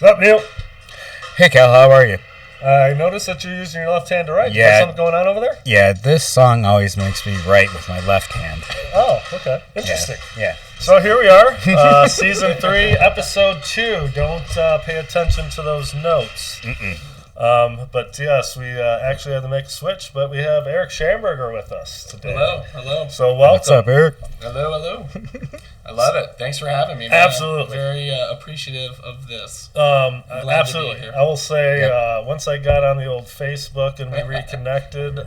What's up, Neil? Hey, Cal, how are you? I noticed that you're using your left hand to write. Yeah. Is something going on over there? Yeah, this song always makes me write with my left hand. Oh, okay. Interesting. Yeah. So here we are, Season 3, Episode 2. Don't pay attention to those notes. But yes, we actually had to make a switch, but we have Erik Shamberger with us today. Hello. So welcome. What's up, Erik? Hello. I love it. Thanks for having me, man. Absolutely. I'm very appreciative of this. Glad Absolutely. to be here. I will say, once I got on the old Facebook and we reconnected,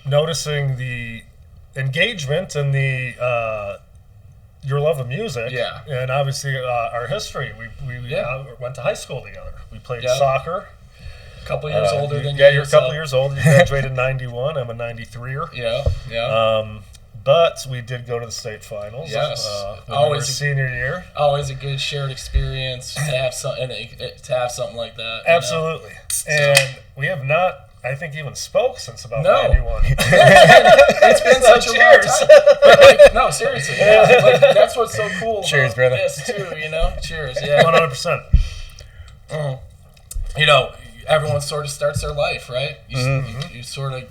noticing the engagement and the your love of music, and obviously our history. We went to high school together. We played soccer. A couple years older than you. Yeah, you're a couple years older. You graduated in 91. I'm a 93er. Yeah. But we did go to the state finals. Yes. Always senior year. Always a good shared experience to have something like that. Absolutely. And we have not, I think, even spoke since about 91. It's been such a long time. But no, seriously. Yeah, that's what's so cool Cheers, about brother. this, too, Cheers, yeah. 100%. Everyone sort of starts their life, right? You sort of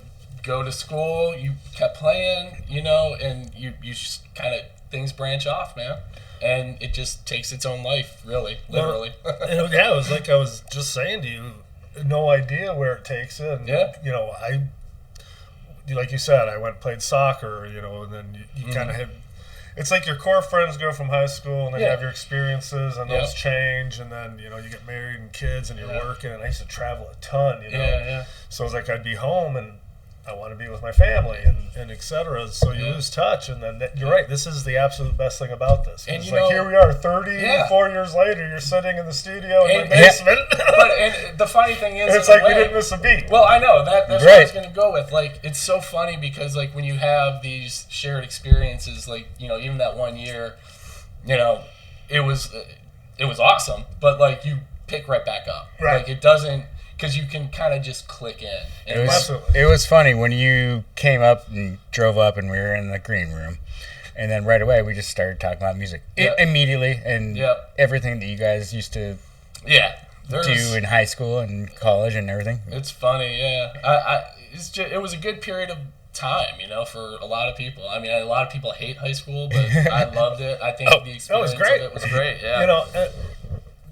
go to school, you kept playing, and you just kind of, things branch off, man. And it just takes its own life, really, literally. It was like I was just saying to you, no idea where it takes it. And, I, like you said, I went and played soccer, and then you kind of had, it's like your core friends go from high school and then you have your experiences and those change, and then, you get married and kids and you're working, and I used to travel a ton, So it was like I'd be home and I want to be with my family and et cetera. So you lose touch, and then you're right. This is the absolute best thing about this. And it's like here we are, 34 years later. You're sitting in the studio in my basement. And the funny thing is, it's like we didn't miss a beat. Well, I know that's what I was going to go with. Like, it's so funny because when you have these shared experiences, even that 1 year, it was awesome. But you pick right back up. Right. It doesn't. Because you can kind of just click in. It was funny when you came up and drove up and we were in the green room. And then right away we just started talking about music immediately and everything that you guys used to do in high school and college and everything. It's funny, it was a good period of time, for a lot of people. I mean, a lot of people hate high school, but I loved it. I think the experience of it was great.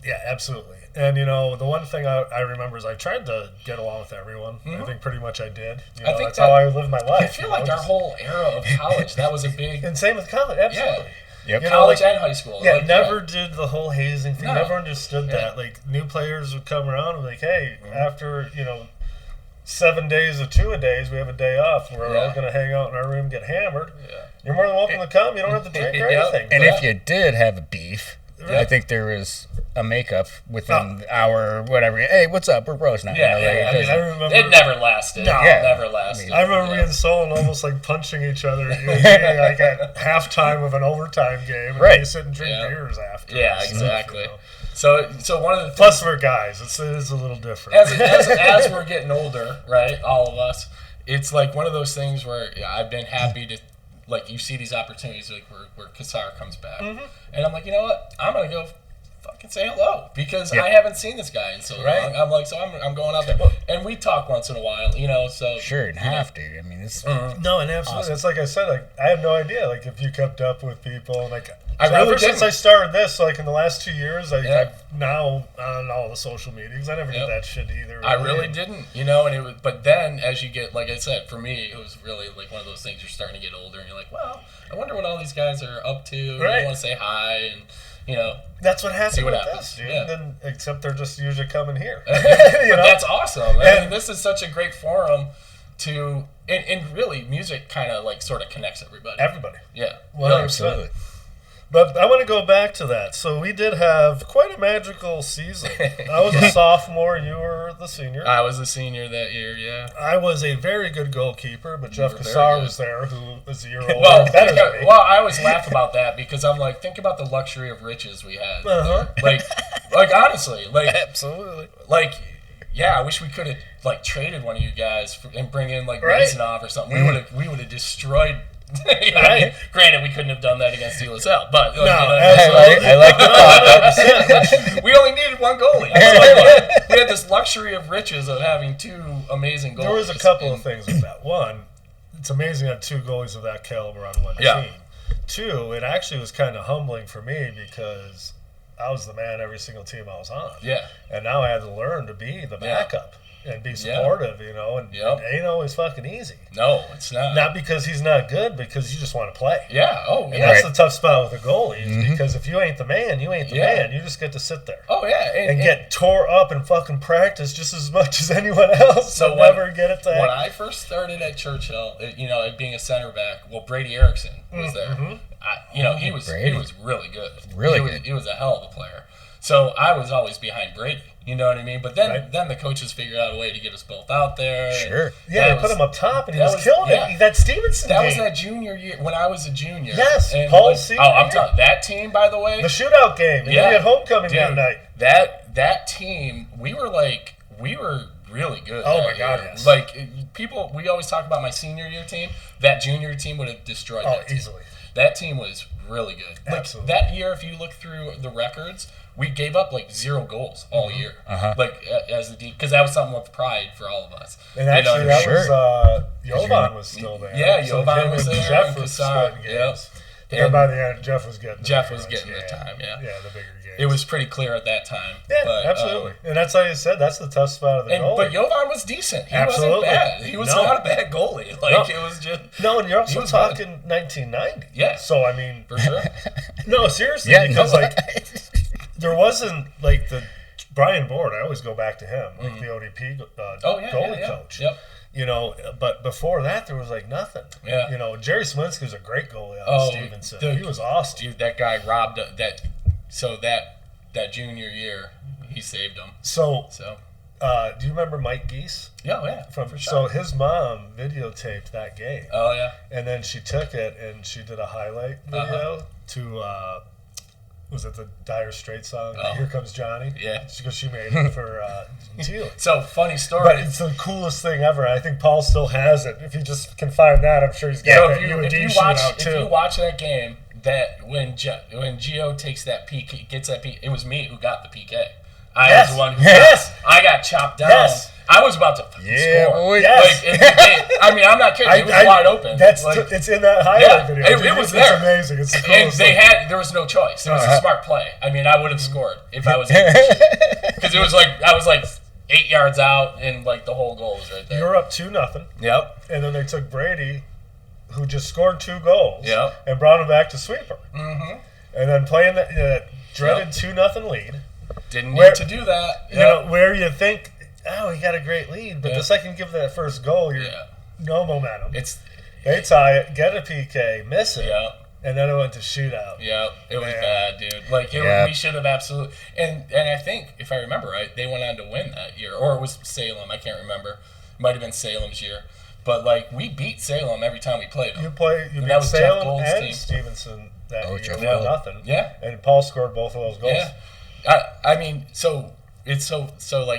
Yeah, absolutely. And, the one thing I remember is I tried to get along with everyone. I think pretty much I did. I think that's how I lived my life. I feel like our whole era of college, that was a big... And same with college, absolutely. Yeah. Yep. College and high school. Yeah, never did the whole hazing thing. Never understood that. New players would come around and be like, hey, after, 7 days or 2-a-days, we have a day off. We're all going to hang out in our room, get hammered. Yeah. You're more than welcome to come. You don't have to drink or anything. And if you did have a beef... I think there was a makeup within the hour or whatever. Hey, what's up? We're bros now. I remember it never lasted. No, it never lasted. I remember being so and almost punching each other at halftime of an overtime game. And they sit and drink beers after. Yeah, exactly. So one of the things, plus we're guys. It is a little different. As we're getting older, right? All of us. It's one of those things where I've been happy to. You see these opportunities where Kassar comes back. And I'm like, you know what? I'm going to go fucking say hello because I haven't seen this guy in so long. I'm like, I'm going out there. And we talk once in a while, so. Sure, and have to. I mean, it's... No, and absolutely. Awesome. It's like I said, I had no idea, if you kept up with people. Since I started this, in the last 2 years, I've now on all the social media, because I never did that shit either. Really. I really didn't, and it was, but then as you get, like I said, for me, it was really one of those things, you're starting to get older, and you're like, well, I wonder what all these guys are up to, and I want to say hi, and, that's what happened with happens. this, dude. Yeah. Then, except they're just usually coming here. That's awesome. I mean, this is such a great forum to, and really, music kind of, sort of connects everybody. Everybody. Yeah. Well, absolutely. But I want to go back to that. So we did have quite a magical season. I was a sophomore. You were the senior. I was the senior that year, yeah. I was a very good goalkeeper, but Jeff Kassar was there, who was a year older. Well, I always laugh about that because I'm like, think about the luxury of riches we had. Honestly. Absolutely. Yeah, I wish we could have traded one of you guys and bring in Rezanov or something. We would have destroyed I mean, granted, we couldn't have done that against De La Salle, but no, I like the we only needed one goalie. So we had this luxury of riches of having two amazing goalies. There was a couple of things with that. One, it's amazing to have two goalies of that caliber on one team. Two, it actually was kind of humbling for me because I was the man every single team I was on. Yeah. And now I had to learn to be the backup and be supportive, and it ain't always fucking easy. No, it's not. Not because he's not good, because you just want to play. Yeah. Oh, and that's the tough spot with a goalie, because if you ain't the man, you ain't the man. You just get to sit there. Oh, yeah. And get tore up and fucking practice just as much as anyone else. So never get it to when I first started at Churchill, being a center back, Brady Erickson was there. He was really good. He was a hell of a player. So I was always behind Brady. You know what I mean? But then the coaches figured out a way to get us both out there. Sure. Yeah, they put him up top, and he was killing it. That Stevenson That game. was that junior year, when I was a junior. Yes, Paul's senior I'm telling that team, by the way. The shootout game. And then we had homecoming that night. That team, we were really good. Oh, my God, yes. We always talk about my senior year team. That junior team would have destroyed that team. Easily. That team was really good. Absolutely. That year, if you look through the records, we gave up 0 goals all year. As the because that was something with pride for all of us. And actually, that was Jovan was still there. Yeah, Jovan was there. Jeff was splitting games. And by the end, Jeff was getting the time. Yeah, the bigger games. It was pretty clear at that time. Yeah, absolutely. And that's like you said. That's the tough spot of the goalie. But Jovan was decent. He wasn't bad. He was not a bad goalie. It was just and you're also talking 1990. Yeah. So I mean, for sure. No, seriously, because there wasn't the Brian Board. I always go back to him, the ODP goalie coach. Yep. But before that, there was nothing. Yeah. Jerry Smolinski was a great goalie out of Stevenson. He was awesome. Dude, that guy robbed that. So that junior year, he saved him. So do you remember Mike Geese? Yeah. For sure. So his mom videotaped that game. Oh, yeah. And then she took it and she did a highlight video to, was it the Dire Straits song? Here Comes Johnny? Yeah. Because she made it for Teal. So, funny story. But it's the coolest thing ever. I think Paul still has it. If you just can find that, I'm sure he's got that UAD shootout too. If you watch that game, that when Gio takes that PK, gets that PK, it was me who got the PK. I was the one who I got chopped down. Yes. I was about to score. Boy. Yes. I'm not kidding. It was wide open. It's in that highlight video. It was there. It's amazing. It's the coolest thing. There was no choice. It was a smart play. I mean, I would have scored if I was in because it was I was 8 yards out and the whole goal was right there. You were up 2-0. Yep. And then they took Brady, who just scored 2 goals, yep, and brought him back to sweeper. Mm-hmm. And then playing that dreaded 2-0 lead. Didn't need to do that. Yep. Where you think, he got a great lead, but the second you give that first goal, you're no momentum. They tie it, get a PK, miss it, and then it went to shootout. Yeah, it was bad, dude. We should have absolutely. And I think, if I remember right, they went on to win that year, or it was Salem. I can't remember. It might have been Salem's year. But we beat Salem every time we played them. You beat Salem and Stevenson that year. 1-0. Yeah. And Paul scored both of those goals. Yeah. I mean, so it's so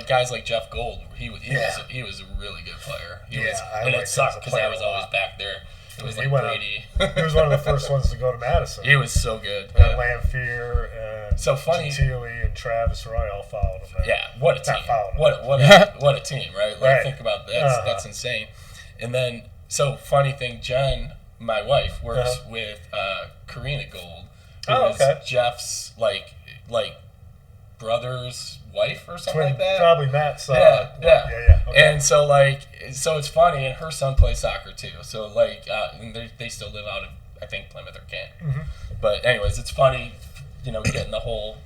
guys like Jeff Gold, he was a really good player. And it sucked because I was always back there. It was Brady. He was one of the first ones to go to Madison. He was so good. And Lamphere and Gentili and Travis Roy all followed him there. Yeah, what a team. What a team, right? Think about that. That's insane. And then, funny thing, Jen, my wife, works with Karina Gold, who is Jeff's brother's wife or something like that. Probably Matt's. Yeah. Okay. And so it's funny, and her son plays soccer too. So and they still live out of, I think, Plymouth or Kent. Mm-hmm. But anyways, it's funny, getting the whole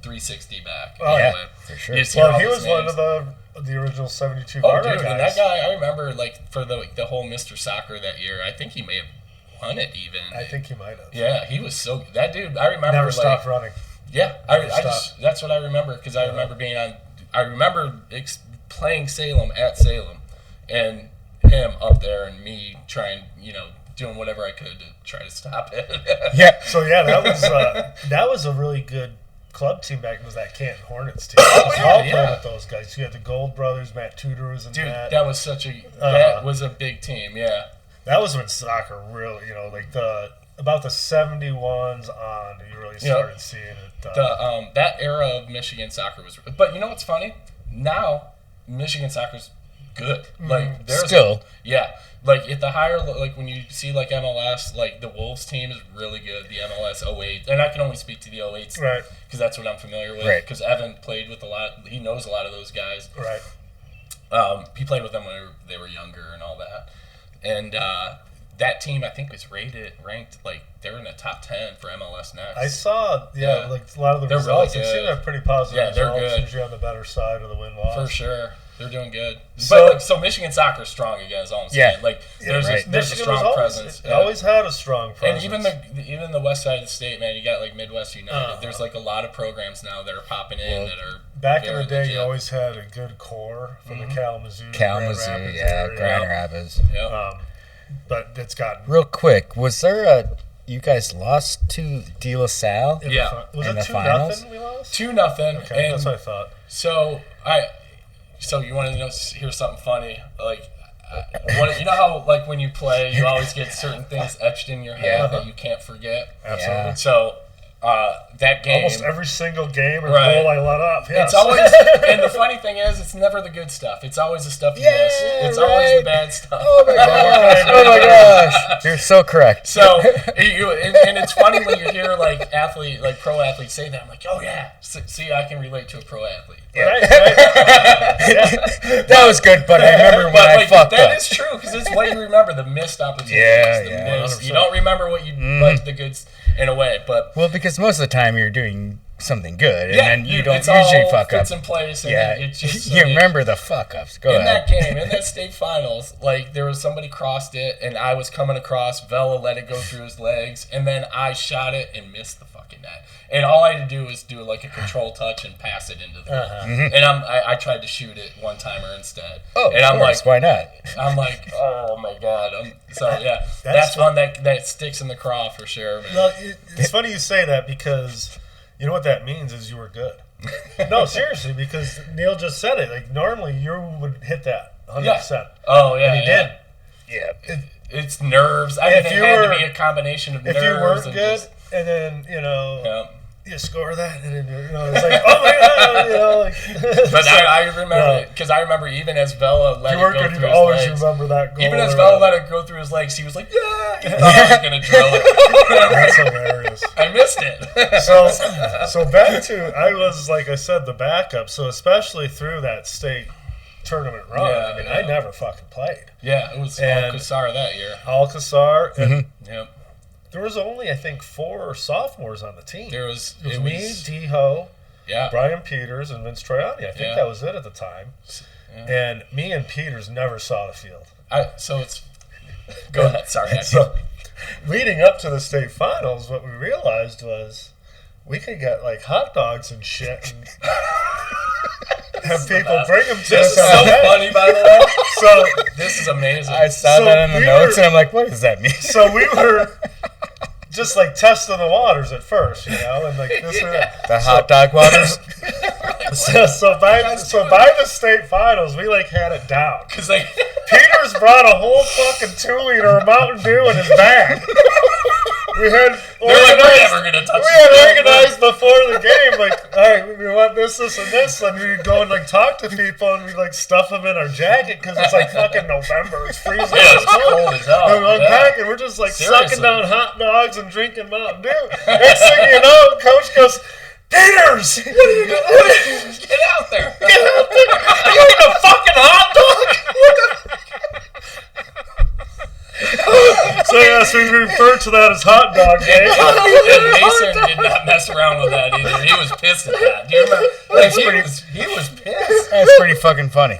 360 back. Oh, anyway, for sure. Well, he was one of the original 72 Varda guys. And that guy, I remember, for the whole Mr. Soccer that year, I think he may have won it even. I think he might have. Yeah, he was so good. That dude, I remember. Never stopped running. Yeah, that's what I remember, because I remember being on. I remember playing Salem at Salem, and him up there, and me trying, doing whatever I could to try to stop it. Yeah. So that was a really good club team back. Was that Canton Hornets team? Played with those guys. You had the Gold brothers, Matt Tudor was in that. Dude, that was that was a big team. Yeah. That was when soccer really, like about the 71s on, you really started seeing it. That era of Michigan soccer was, but you know what's funny? Now Michigan soccer's good. Like there's still, like at the higher, like when you see like MLS, like the Wolves team is really good. The MLS 08, and I can only speak to the 08s, right? Because that's what I'm familiar with. Right. Because Evan played with a lot. He knows a lot of those guys. Right. He played with them when they were younger and all that, and that team I think was ranked like they're in the top 10 for MLS Next. I saw, like a lot of the results. They seem to have pretty positive results. They're usually on the better side of the win-loss. For sure. They're doing good. So Michigan soccer's strong again, is all I'm saying. Like there's a strong presence. It always had a strong presence. And even the west side of the state, man, you got like Midwest United. There's like a lot of programs now that are popping in that are back in the day, you always had a good core from the Kalamazoo, Grand Rapids. Yep. But it's gotten real quick. Was there you guys lost to De La Salle? Was it 2-0 we lost? 2-0. Okay, that's what I thought. So you want to hear something funny? Like, you know how like when you play, you always get certain things etched in your head that you can't forget. Absolutely. Yeah. So that game, almost every single game or goal I let up. Yes. It's always, and the funny thing is, it's never the good stuff. It's always the stuff you miss. It's always the bad stuff. Oh my gosh! Oh my gosh! You're so correct. So, and it's funny when you hear like pro athletes say that. I'm like, oh yeah, see, I can relate to a pro athlete. Yeah. That was good, but I remember when I fucked up. That is true because it's what you remember, the missed opportunities. You don't remember what you like the goods in a way, but because most of the time you're doing something good, and then you don't usually fuck up. It's in place. And it's just, you remember the fuck ups. Go ahead. That game, in that state finals, like there was somebody crossed it, and I was coming across. Vela let it go through his legs, and then I shot it and missed the fucking net. And all I had to do was do like a control touch and pass it into the net. And I tried to shoot it one timer instead. Oh, and I'm like, why not? I'm like, oh my god. That's one that sticks in the craw for sure. Man. No, it's funny you say that because you know what that means is you were good. No, seriously, because Neil just said it. Like normally you would hit that 100%. Oh yeah, and he did. Yeah, it's nerves. I mean, it had to be a combination of nerves. If you weren't good, and then you score that, and then it's like, oh my god, But I remember because I remember even as Vela let it go through his legs. Always remember that goal. Even as Vela let it go through his legs, he was like, yeah, he thought I was gonna drill it. That's hilarious. I missed it. So back to, I was, like I said, the backup. So especially through that state tournament run, I never fucking played. Yeah, it was Alcazar that year. Alcazar, and there was only, I think, 4 sophomores on the team. It was me, D-Ho, Brian Peters, and Vince Troiani. I think that was it at the time. Yeah. And me and Peters never saw the field. Go ahead, sorry. So, leading up to the state finals, what we realized was we could get like hot dogs and shit and have people bring them to us. This is so funny, by the way. So this is amazing. I saw that in the notes, and I'm like, what does that mean? So we were just like testing the waters at first, and like this or that. The hot dog waters. So by the state finals, we like had it down. Cause like Peters brought a whole fucking 2-liter of Mountain Dew in his bag. We had organized before the game, like, all right, we want this, and this, and we'd go and like talk to people, and we'd like stuff them in our jacket because it's like fucking November, it's freezing. Yeah, it's cold as hell. And we're unpacking, we're just like sucking down hot dogs and drinking Mountain Dew. Next thing you know, Coach goes, Peters! What are you doing? Get out there! Get out there! Are you eating a fucking hot dog? So yes, we refer to that as hot dog day. And Mason did not mess around with that either. He was pissed at that. Do you remember? He was pissed. That's pretty fucking funny.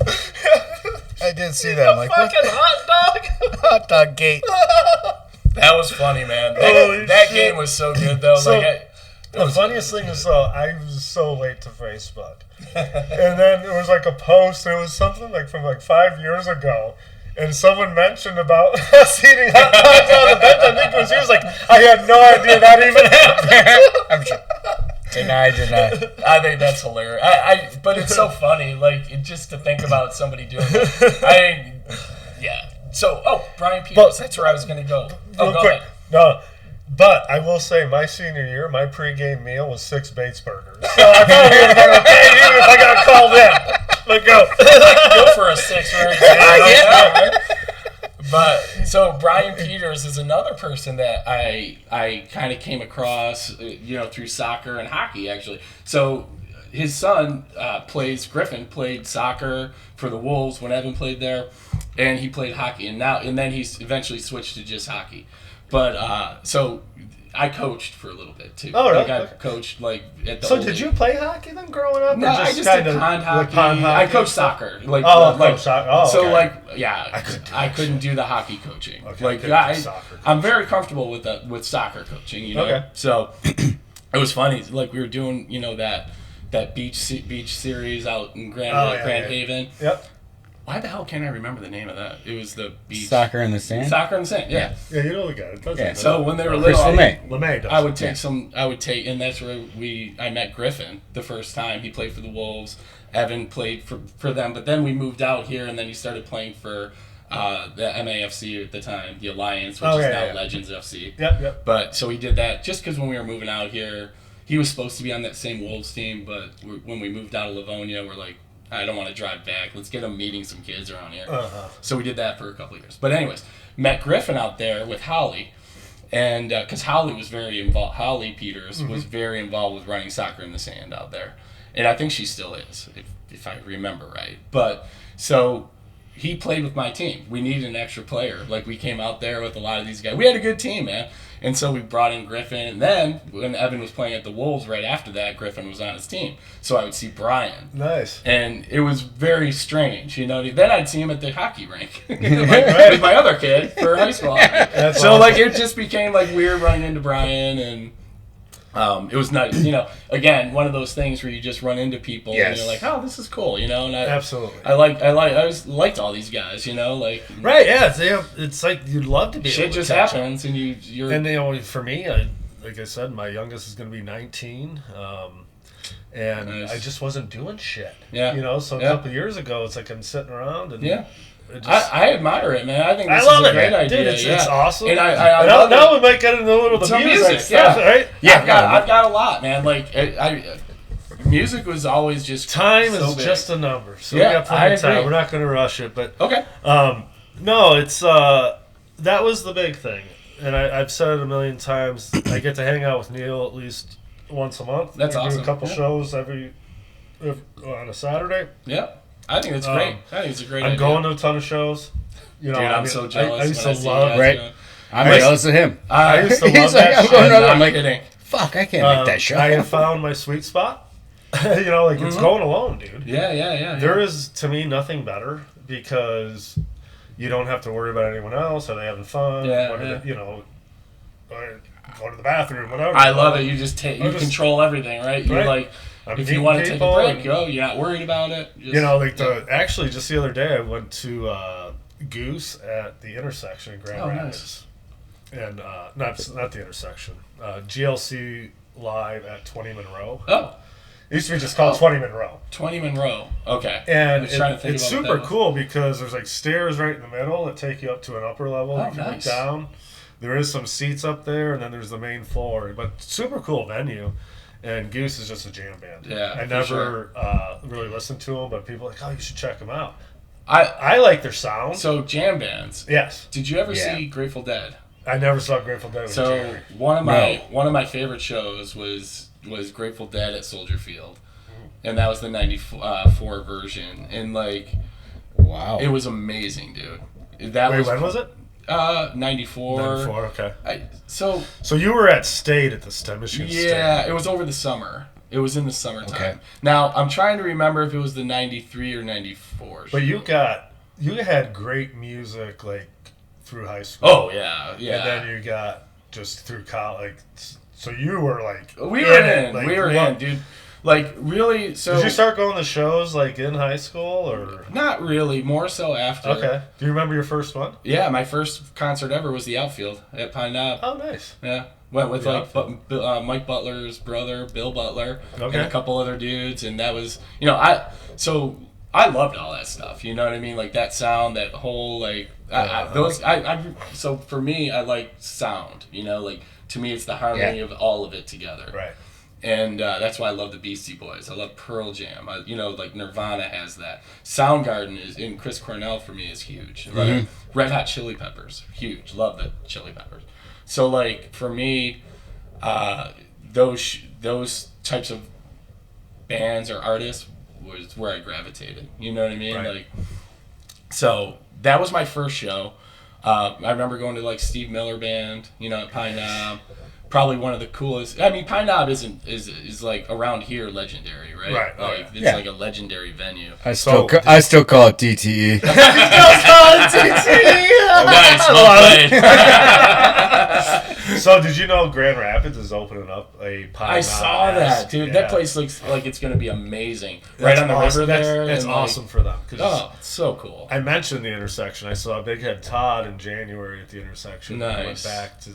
I did see that. I'm like, fucking hot dog? Hot dog gate. That was funny, man. That game was so good, though. So, the funniest thing is, I was so late to Facebook. And then there was like a post, and it was something like from like 5 years ago. And someone mentioned about us eating hot dogs on the bench. I think it was, he was like, I had no idea that even happened. I'm sure. Deny. I think that's hilarious. But it's so funny, like, just to think about somebody doing that. Brian Peters. That's where I was going to go. Real quick. Ahead. No. But I will say, my senior year, my pregame meal was 6 Bates burgers. So I thought it would have been okay even if I got called in. But go. Go for a 6 right there. But so Brian Peters is another person that I kind of came across, through soccer and hockey actually. So his son Griffin played soccer for the Wolves when Evan played there, and he played hockey, and then he's eventually switched to just hockey. But so I coached for a little bit too. Oh, really? I coached at the. So did you play hockey then growing up? No, I just did pond hockey. I coached soccer. Soccer. Oh, so okay. I couldn't do the hockey coaching. Okay, I'm very comfortable with soccer coaching. Okay. So it was funny. Like we were doing, that beach series out in Grand Haven. Yep. Why the hell can't I remember the name of that? It was the beach. Soccer in the Sand? Soccer in the Sand, yeah. Yeah, you know the guy. Yeah. So when they were little, LeMay does. I would take, and that's where I met Griffin the first time. He played for the Wolves. Evan played for them, but then we moved out here, and then he started playing for the MAFC at the time, the Alliance, which is now Legends FC. Yep. But so he did that just because when we were moving out here, he was supposed to be on that same Wolves team, but when we moved out of Livonia, we're like, I don't want to drive back. Let's get him meeting some kids around here. So we did that for a couple of years. But anyways, met Griffin out there with Holly, and because Holly was very involved. Holly Peters was very involved with running Soccer in the Sand out there, and I think she still is, if I remember right. But so he played with my team. We needed an extra player. Like we came out there with a lot of these guys. We had a good team, man. And so we brought in Griffin, and then when Evan was playing at the Wolves right after that, Griffin was on his team. So I would see Brian. Nice. And it was very strange, Then I'd see him at the hockey rink with my other kid for high school hockey. So awesome. It just became weird running into Brian, and it was nice. Again, one of those things where you just run into people and you're like, oh, this is cool, And absolutely. I always liked all these guys, Right, yeah. It's like you'd love to be shit able to just happens, and you're. And for me, like I said, my youngest is going to be 19, and nice. I just wasn't doing shit. Yeah. So a couple of years ago, it's like I'm sitting around and I admire it, man. I think this is a great idea. Dude, it's awesome. And now we might get into a little the music stuff, right? Yeah, I've got a lot, man. Music was always just time is big. Just a number. So we got plenty of time. We're not going to rush it, but okay. No, it's that was the big thing, and I've said it a million times. I get to hang out with Neil at least once a month. That's awesome. Do a couple shows on a Saturday. Yeah. I think it's great. I think it's a great idea. I'm going to a ton of shows. Dude, I'm so jealous. I used to love right. I'm jealous of him. I used to love that shit. I'm like, kidding. Fuck, I can't make that show. I have found my sweet spot. It's going alone, dude. Yeah. There is, to me, nothing better because you don't have to worry about anyone else. Are they having fun? Go to the bathroom, whatever. I love it. You just control everything, right? You're like. If you want to take a break, you're not worried about it. Actually, just the other day, I went to Goose at the intersection in Grand Rapids. Nice. And not the intersection. GLC Live at 20 Monroe. Oh. It used to be just called 20 Monroe. 20 Monroe. Okay. And it's super cool because there's stairs right in the middle that take you up to an upper level. Oh, you can look down. There is some seats up there, and then there's the main floor. But super cool venue. And Goose is just a jam band. Yeah, I never really listened to them, but people are like, oh, you should check them out. I like their sound. So jam bands. Yes. Did you ever see Grateful Dead? I never saw Grateful Dead. So one of my favorite shows was Grateful Dead at Soldier Field, and that was the '94 version, and wow, it was amazing, dude. When was it? 94. 94, okay. So you were at State at the Michigan State. Yeah, it was over the summer. It was in the summertime. Okay. Now, I'm trying to remember if it was the 93 or 94. But you had great music, through high school. Oh, yeah. And then you got just through college. So you were, We were in, dude. Really, so... Did you start going to shows, in high school, or...? Not really. More so after. Okay. Do you remember your first one? Yeah, my first concert ever was the Outfield at Pine Knob. Oh, nice. Yeah. Went with, Mike Butler's brother, Bill Butler, and a couple other dudes, and that was... I loved all that stuff, you know what I mean? That sound, that whole, So for me, I like sound. Like to me, it's the harmony of all of it together. Right. And that's why I love the Beastie Boys. I love Pearl Jam. Like Nirvana has that. Soundgarden and Chris Cornell for me is huge. Like Red Hot Chili Peppers, huge. Love the Chili Peppers. So like for me, those types of bands or artists was where I gravitated. You know what I mean? Right. Like, so that was my first show. I remember going to like Steve Miller Band, at Pine Knob. Probably one of the coolest. I mean, Pine Knob is like around here legendary, right? Right. Like it's like a legendary venue. I still call it DTE. Nice, well played. So did you know Grand Rapids is opening up a Pine Knob? I saw that, dude. Yeah. That place looks like it's going to be amazing. Right on the river there. It's awesome for them. It's so cool. I mentioned the intersection. I saw Big Head Todd in January at the intersection. Nice. I went back to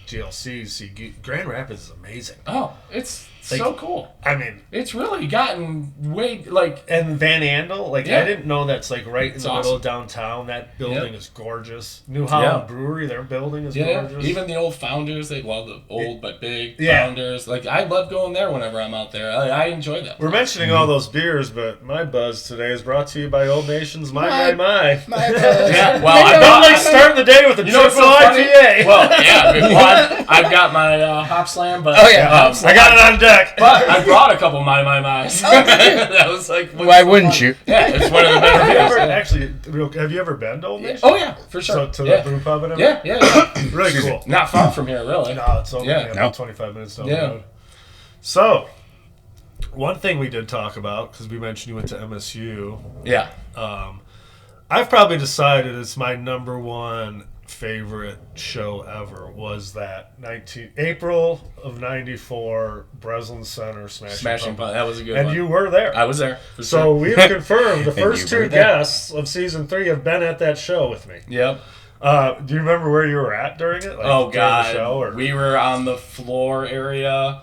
GLC. See, Grand Rapids is amazing. Oh, it's so cool. I mean, it's really gotten way like. And Van Andel, I didn't know that's like right in the middle of downtown. That building is gorgeous. New Holland Brewery, their building is gorgeous. Even the old Founders, the old but big Founders. Like I love going there whenever I'm out there. I enjoy that. We're mentioning all those beers, but my buzz today is brought to you by Old Nation's My. My buzz. Yeah, well, I don't like starting the day with a triple IPA. Well, yeah, I've got my Hop Slam, but I got it on deck. But I brought a couple My. That was like. Why wouldn't you? Yeah, it's one of the better beers. Have you ever been to Old Nation? Oh yeah, for sure. So to the brew pub and everything? Yeah. Really cool. Not far from here, really. No, it's only about 25 minutes down the road. So, one thing we did talk about, because we mentioned you went to MSU. Yeah. I've probably decided it's my number one favorite show ever was that April of '94 Breslin Center Smashing Pumpkins. That was a good one. And you were there. I was there. So we've confirmed the first two guests of season 3 have been at that show with me. Yep. Do you remember where you were at during it? God, the show, or? We were on the floor area,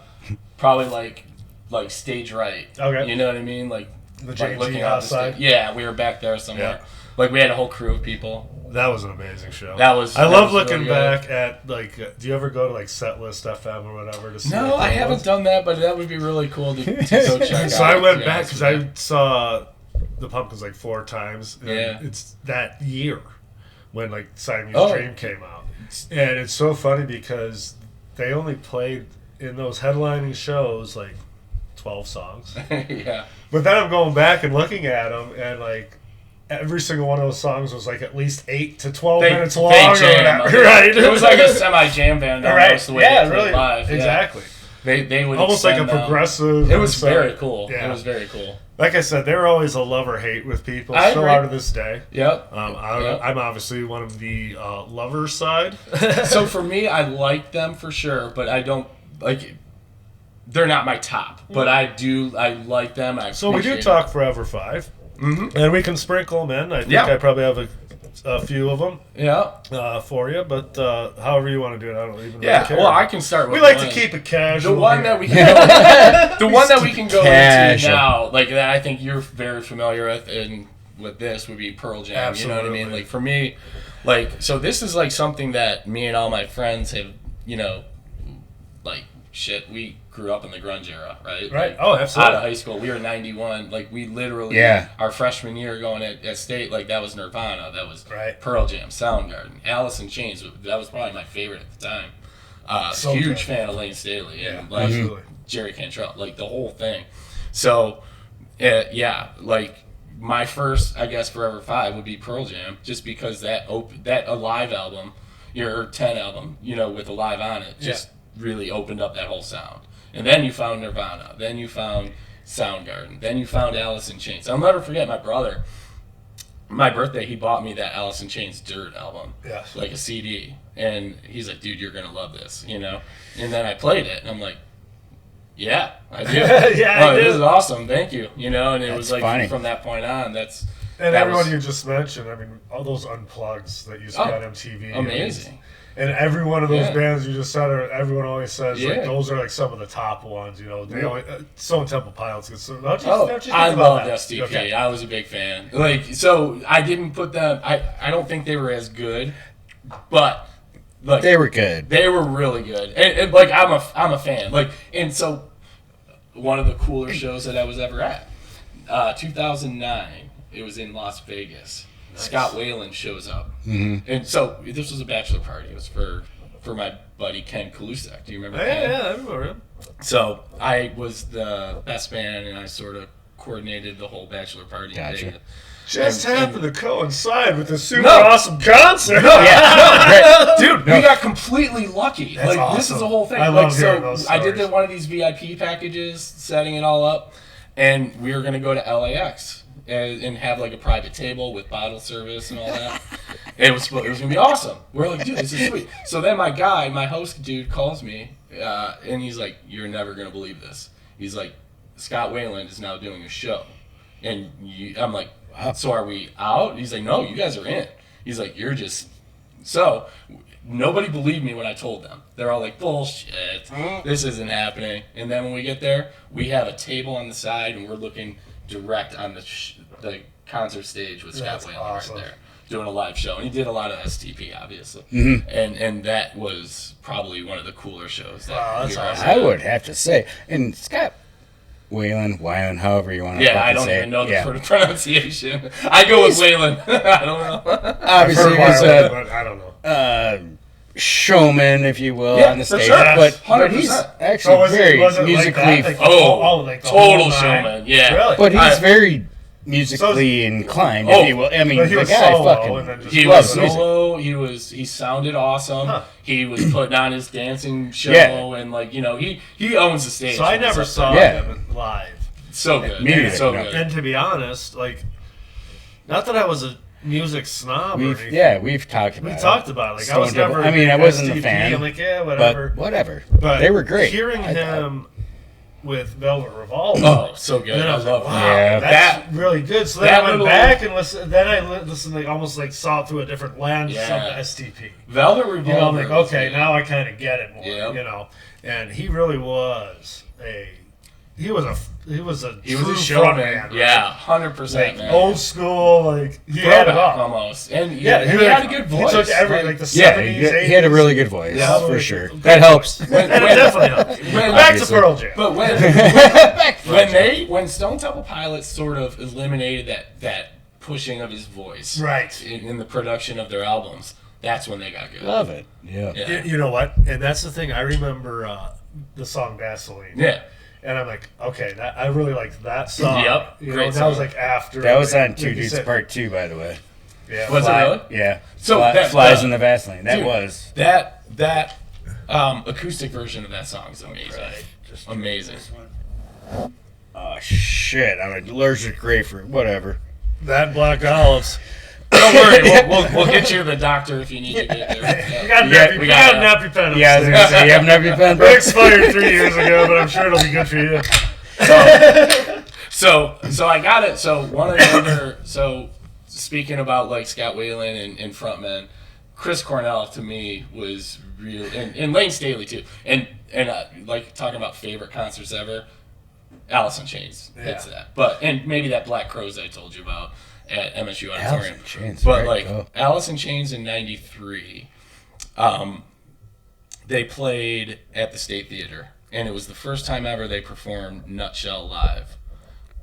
probably like stage right. Okay. You know what I mean? Like the JG looking outside. Yeah, we were back there somewhere. Yeah. Like we had a whole crew of people. That was an amazing show. I love looking really back at do you ever go to Setlist FM or whatever to see? No, I haven't done that, but that would be really cool to go check out. So I went back because I saw the Pumpkins 4 times. And it's that year when Siamese Dream came out, and it's so funny because they only played in those headlining shows 12 songs. Yeah. But then I'm going back and looking at them and every single one of those songs was at least 8 to 12 minutes long. Right. It was like a semi-jam band almost the way they played live. Exactly. They would almost like a progressive. It was very cool. Yeah. It was very cool. Like I said, they were always a love or hate with people. Still out to this day. Yep. I'm obviously one of the lover side. So for me, I like them for sure, but I don't they're not my top. But I like them. So we do talk Forever 5. Mm-hmm. And we can sprinkle them in. I think I probably have a few of them for you, but however you want to do it, I don't even really care. Well, I can start with we like to keep it casual. The one that we can the one that we can go into now, that I think you're very familiar with, and with this would be Pearl Jam. Absolutely. You know what I mean? For me, so this is something that me and all my friends have, we grew up in the grunge era, right? Right. Oh, absolutely. Out of high school, we were 91. We literally, our freshman year going at state, that was Nirvana, that was Pearl Jam, Soundgarden, Alice in Chains. That was probably my favorite at the time. Huge fan of Lane Staley and absolutely. Jerry Cantrell, the whole thing. So, my first, I guess, Forever 5 would be Pearl Jam, just because that Alive album, your 10 album, with Alive on it, just really opened up that whole sound. And then you found Nirvana. Then you found Soundgarden. Then you found Alice in Chains. I'll never forget my brother. My birthday, he bought me that Alice in Chains Dirt album. Yes. A CD. And he's like, dude, you're going to love this, And then I played it, and I'm like, yeah, I do. I do. This is awesome. Thank you. And it was funny. From that point on, And everyone you just mentioned, all those unplugs that used to be on MTV. Amazing. And every one of those bands you just said, everyone always says like those are like some of the top ones. You know, they always Stone Temple Pilots. I loved STP. Okay. I was a big fan. Like, so I didn't put them. I don't think they were as good, but like they were good. They were really good. And like I'm a fan. Like, and so one of the cooler shows that I was ever at, 2009. It was in Las Vegas. Nice. Scott Weiland shows up, and so this was a bachelor party. It was for my buddy Ken Kalusek. Do you remember? Ken? Yeah, I remember him. So I was the best man, and I sort of coordinated the whole bachelor party. Gotcha. Just happened to coincide with a super awesome concert. Dude, we got completely lucky. That's like awesome. This is the whole thing. I love hearing those stories. I did one of these VIP packages, setting it all up, and we were gonna go to LAX. And have like a private table with bottle service and all that. It was gonna be awesome. We're like, dude, this is sweet. So then my host dude calls me, and he's like, "You're never gonna believe this." He's like, "Scott Weiland is now doing a show," and I'm like, "So are we out?" He's like, "No, you guys are in." He's like, "You're just." So nobody believed me when I told them. They're all like, "Bullshit, this isn't happening." And then when we get there, we have a table on the side, and we're looking direct on the concert stage with Scott Weiland right there, doing a live show. And he did a lot of STP, obviously. And that was probably one of the cooler shows. That's awesome. I would have to say. And Scott Weiland, however you want to say it. Yeah, I don't even know the pronunciation. I go with Weiland. I don't know. Obviously, he was I don't know. Showman, if you will, on the stage. Sure. But he's actually very musically... total showman, yeah. Really? But he's very musically inclined, if you will. I mean, the guy fucking... He was solo. He sounded awesome. Huh. He was putting on his dancing show, and like, you know, he owns the stage. So I never saw him live. So good. So good. And to be honest, like, not that I was a music snob or anything. Yeah, we've talked about it. We talked about it. Like, I was never... I mean, I wasn't a fan. I'm like, yeah, whatever. But whatever. But they were great. Hearing him with Velvet Revolver. Oh, so good. And then I was like, wow, yeah, that's really good. So then I went back and listened. Then I listened, like, almost like saw it through a different lens. Yeah. Some STP. Velvet Revolver. You know, I'm like, okay, now I kind of get it more. Yep. You know, and he really was He was a true showman. Right? Yeah, 100%. Like, man. Old school, like he had it all almost, and he had a good voice. He took every the 70s, 80s. He had a really good voice, for sure. That helps. It definitely helps. Back to Pearl Jam. But when Stone Temple Pilots sort of eliminated that pushing of his voice, right, in the production of their albums, that's when they got good. Love it. Yeah. You know what? And that's the thing. I remember the song Gasoline. Yeah. And I'm like, okay, I really liked that song. Yep, great song. That was like after. That was on Two Dudes Part 2, by the way. Yeah. Was it really? Yeah. So Flies in the Vaseline. That was. That acoustic version of that song is amazing. Right. Just amazing. Oh, shit. I'm allergic to grapefruit. Whatever. That Black Olives. Don't worry, we'll get you to the doctor if you need to get there. We got a nappy pen. Yeah, I was going to say, you have a nappy pen? It expired 3 years ago, but I'm sure it'll be good for you. So I got it. So one of the other, speaking about like Scott Weiland and frontmen, Chris Cornell to me was real, and Lane Staley too, and like talking about favorite concerts ever, Alice in Chains hits that, and maybe that Black Crowes I told you about at MSU Auditorium. But like Alice in Chains in '93, they played at the State Theater, and it was the first time ever they performed Nutshell live.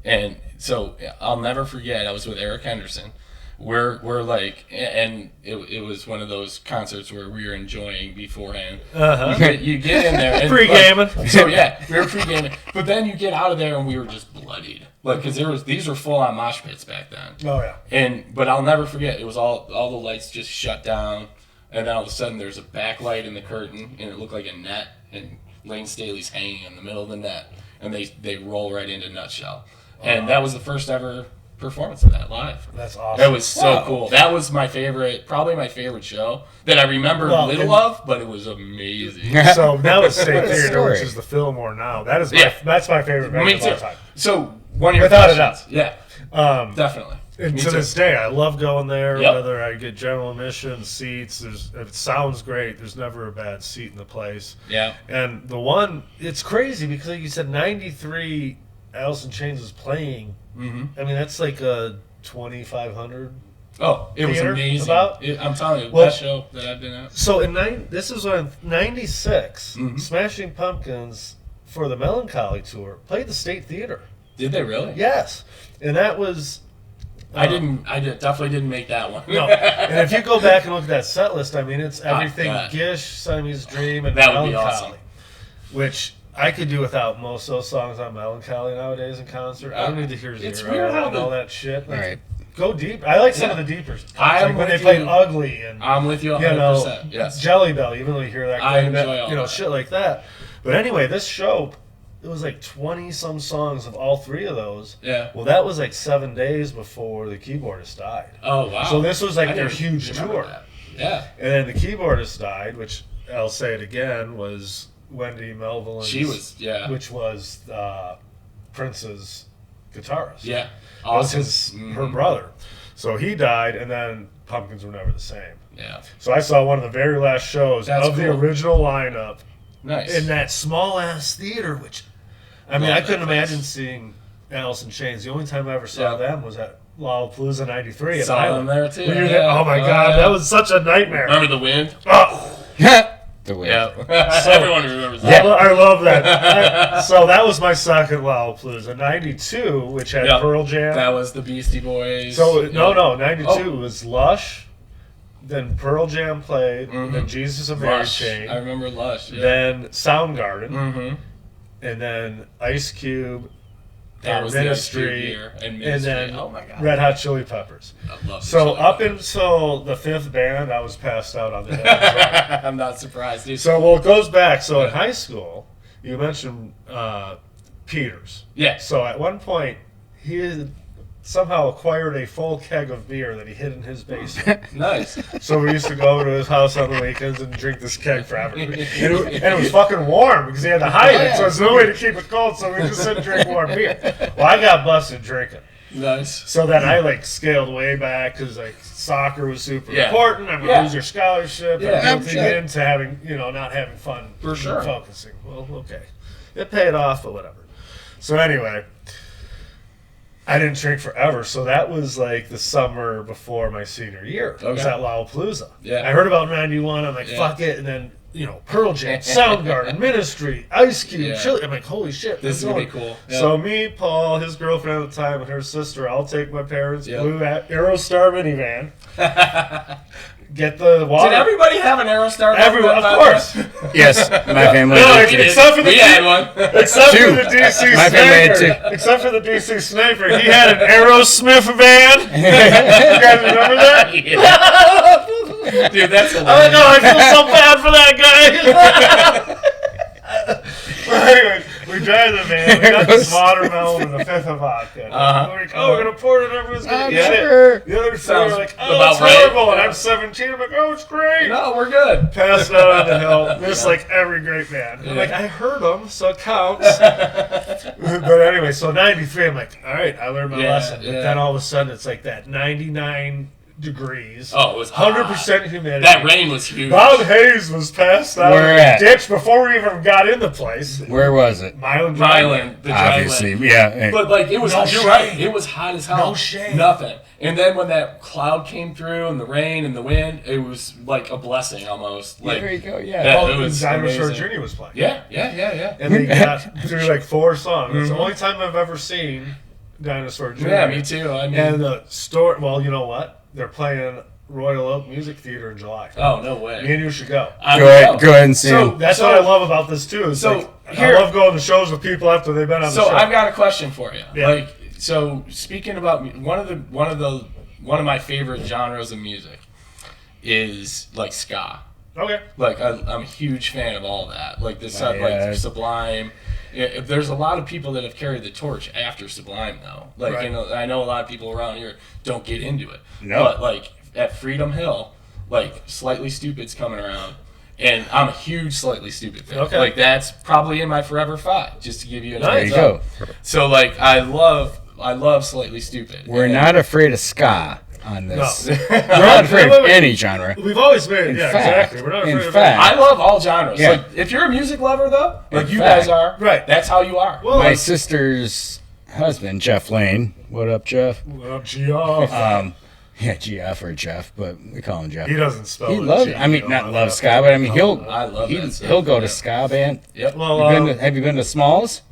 And so I'll never forget, I was with Eric Henderson. We're like, and it was one of those concerts where we were enjoying beforehand. You get in there and pre-gaming. So yeah, we were pre-gaming, but then you get out of there and we were just bloodied, like because these were full-on mosh pits back then. Oh yeah. But I'll never forget, it was all the lights just shut down, and then all of a sudden there's a backlight in the curtain and it looked like a net, and Lane Staley's hanging in the middle of the net, and they roll right into Nutshell, and that was the first ever performance of that live. That's awesome. That was so cool. That was my favorite, probably my favorite show that I remember little of, but it was amazing. So now it's State Theater, which is the Fillmore now. That's my favorite venue of all time. So one of your without questions. a doubt. Yeah. Definitely. And to this day, I love going there. Whether I get general admission, seats, it sounds great. There's never a bad seat in the place. Yeah. And it's crazy because like you said, 93, Alice in Chains was playing. Mm-hmm. I mean, that's like a 2,500. Oh, it was amazing. I'm telling you, best show that I've been at. So this is when 96, Smashing Pumpkins for the Melancholy tour played the State Theater. Did they really? Yes, and that was. I definitely didn't make that one. No, and if you go back and look at that set list, I mean, it's everything Gish, Siamese Dream, and that Melancholy, would be awesome. Which I could do without most of those songs on Melancholy nowadays in concert. I don't need to hear Zero and all that shit. Like, right. Go deep. I like some of the deeper stuff. Like when they played Ugly and I'm with you 100%. Yes. Jelly Bell, even though you hear that, I enjoy all that. shit like that. But anyway, this show, it was like 20-some songs of all three of those. Yeah. Well, that was like 7 days before the keyboardist died. Oh, wow. So this was like their huge tour. That. Yeah. And then the keyboardist died, which I'll say it again, was Wendy Melville. She was, which was Prince's guitarist. Yeah. Awesome. Was her brother. So he died, and then Pumpkins were never the same. Yeah. So I saw one of the very last shows the original lineup. Nice. In that small-ass theater, which, I mean, I couldn't imagine seeing Alice in Chains. The only time I ever saw them was at Lollapalooza 93. Saw them there, too. Oh, my God. That was such a nightmare. Remember The Wind? Oh. The Wind. Yeah. So, everyone remembers that. Yeah. I love that. So that was my second Lollapalooza. 92, which had Pearl Jam. That was the Beastie Boys. So, no. 92 was Lush. Then Pearl Jam played. Then Jesus and Mary Chain. I remember Lush. Yeah. Then Soundgarden. And then Ice Cube. That was Ministry. The Ice Cube year. And Ministry. And then oh my God. Red Hot Chili Peppers. I love so up until the fifth band, I was passed out on the head. I'm not surprised, dude. So, it goes back. So in high school, you mentioned Peters. Yeah. So at one point, he somehow acquired a full keg of beer that he hid in his basement. Nice. So we used to go to his house on the weekends and drink this keg forever. And it was fucking warm because he had to hide it, so there's no way to keep it cold, so we just sit and drink warm beer. Well, I got busted drinking. Nice. So then I scaled way back because soccer was super important. I'm gonna lose your scholarship. I'm guilty into having not having fun for sure focusing. Well, okay, it paid off, but whatever. So anyway, I didn't drink forever, so that was the summer before my senior year. Okay. It was at Lollapalooza. Yeah. I heard about 91. I'm like, fuck it, and then Pearl Jam, Soundgarden, Ministry, Ice Cube, Chili. I'm like, holy shit, this is gonna be cool. Yep. So me, Paul, his girlfriend at the time, and her sister, I'll take my parents' blue Aerostar minivan. Get the water. Did everybody have an Aerostar? Everyone, of course. Yes, my family. No, except for the had one. Except for the DC my family Sniper. had two. Except for the DC Sniper, he had an Aerosmith van. You guys remember that? Yeah. Dude, that's hilarious. I know. I feel so bad for that guy. Anyway, we drive the van. We got this watermelon and a fifth of vodka. We're like, we're gonna pour it. Everyone's gonna get it. The other two are like, it's horrible. And I'm 17. I'm like, it's great. No, we're good. Passed out on the hill. Just like every great band. I'm like, I heard them, so it counts. But anyway, so 93. I'm like, all right, I learned my lesson. But then all of a sudden, it's like that 99 degrees. Oh, it was 100% humidity. That rain was huge. Bob Hayes was passed out Where in at? the ditch before we even got in the place. Where was it? Milan. The obviously, yeah. But it was you're right. It was hot as hell. No shade. Nothing. And then when that cloud came through and the rain and the wind, it was like a blessing almost. There you go. Yeah. It was Dinosaur Jr. was playing. Yeah. And they got through 4 songs. It's the only time I've ever seen Dinosaur Jr. Yeah, me too. I mean, and the story. Well, you know what? They're playing Royal Oak Music Theater in July. Oh, no way. Me and you should go. Go ahead and see them. That's what I love about this too. I love going to shows with people after they've been on the show. So I've got a question for you. Yeah. So speaking about one of my favorite genres of music is ska. Okay. I'm a huge fan of all that. Sublime. There's a lot of people that have carried the torch after Sublime though. I know a lot of people around here don't get into it. No. But at Freedom Hill, Slightly Stupid's coming around. And I'm a huge Slightly Stupid fan. Okay. That's probably in my Forever 5, just to give you an idea. idea. There you go. So I love I love Slightly Stupid. We're not afraid of ska on this. No. We're not afraid of any genre. We've always made it. Exactly. We're not afraid of any. I love all genres. Yeah. Like, if you're a music lover, though, like you guys are, right? That's how you are. Well, my sister's husband, Jeff Lane. What up, Jeff? What up, Geoff? Yeah, Geoff or Jeff, but we call him Jeff. He doesn't spell it. He loves. I mean, not love ska, but I mean, he'll go to ska band. Yep. Well, have you been to Smalls?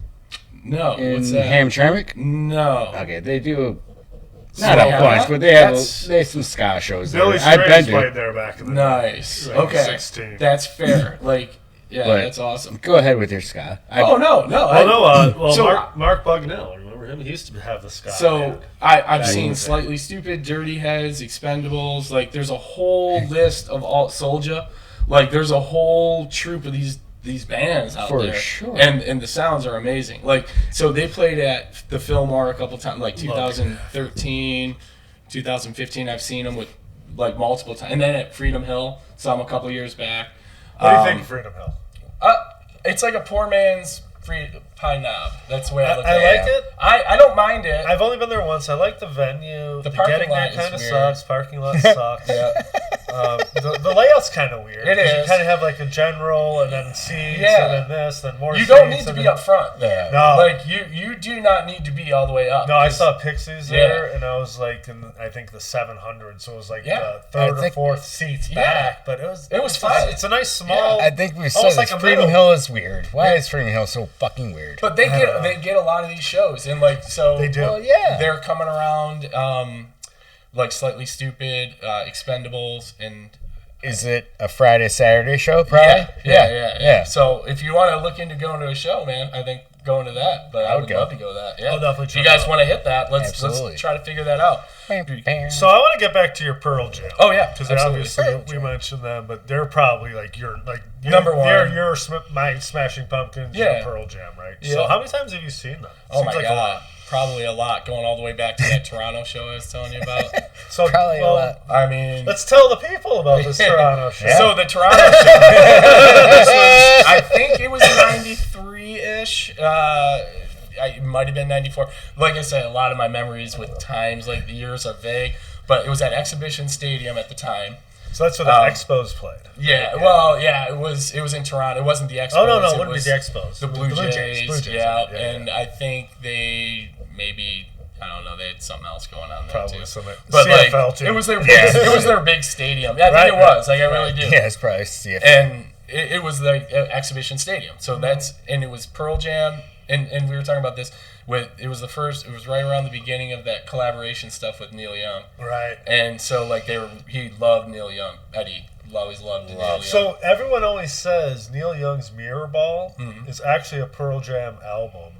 No. What's that? Hamtramck? No. Okay, they do. Not a bunch, but they have some ska shows there. Billy Strings played there back in the day. Nice. Okay. 16. That's fair. Like, yeah, that's awesome. Go ahead with your ska. No. Mark Bugnell. Remember him? He used to have the ska. So I've seen Slightly Stupid, Dirty Heads, Expendables. Like, there's a whole list of all Soulja. Like, there's a whole troupe of these bands out there. For sure. And the sounds are amazing. Like, so they played at the Fillmore a couple times, like 2013, 2015. I've seen them with like multiple times. And then at Freedom Hill, saw them a couple years back. What do you think of Freedom Hill? It's like a poor man's Pine Knob. That's the way I look at it. I like it. I don't mind it. I've only been there once. I like the venue. The parking lot kind of weird. sucks. Parking lot sucks. Yeah. The layout's kind of weird. It is. You kind of have like a general and then seats and then this, then more seats. You don't need to be up front there. No. Like, you do not need to be all the way up. No, I saw Pixies there, and I was like in, I think, the 700, so it was like the third or fourth seats back. But it was fun. It's a nice small... I think we said like Freedom Hill is weird. Why is Freedom Hill so fucking weird? But they get a lot of these shows, and like, so... They do. Well, yeah. They're coming around, like Slightly Stupid, Expendables, and... Is it a Friday, Saturday show, probably? Yeah. So if you want to look into going to a show, man, I think going to that. But I would love to go to that. Yeah. I'll definitely if you guys want to hit that, let's try to figure that out. So I want to get back to your Pearl Jam. Oh yeah, because obviously we mentioned them, but they're probably like your number one. They're my Smashing Pumpkins, your Pearl Jam, right? Yeah. So how many times have you seen them? Oh my God. Probably a lot, going all the way back to that Toronto show I was telling you about. So probably a lot. I mean, let's tell the people about this Toronto show. So the Toronto show, I think it was 93-ish. It might have been 94. Like I said, a lot of my memories with times, like the years are vague. But it was at Exhibition Stadium at the time. So that's where the Expos played. Yeah, well, it was in Toronto. It wasn't the Expos. Oh, no, it wouldn't be the Expos. The Blue Jays. And I think they maybe, I don't know, they had something else going on there probably too. But CFL too. It was their big stadium. Yeah, I think it was. Like, I really do. Yeah, it's probably CFL. And it was the Exhibition Stadium. So and it was Pearl Jam, and we were talking about this. It was right around the beginning of that collaboration stuff with Neil Young. Right. And so like he loved Neil Young. Eddie always loved Neil Young. So everyone always says Neil Young's Mirror Ball is actually a Pearl Jam album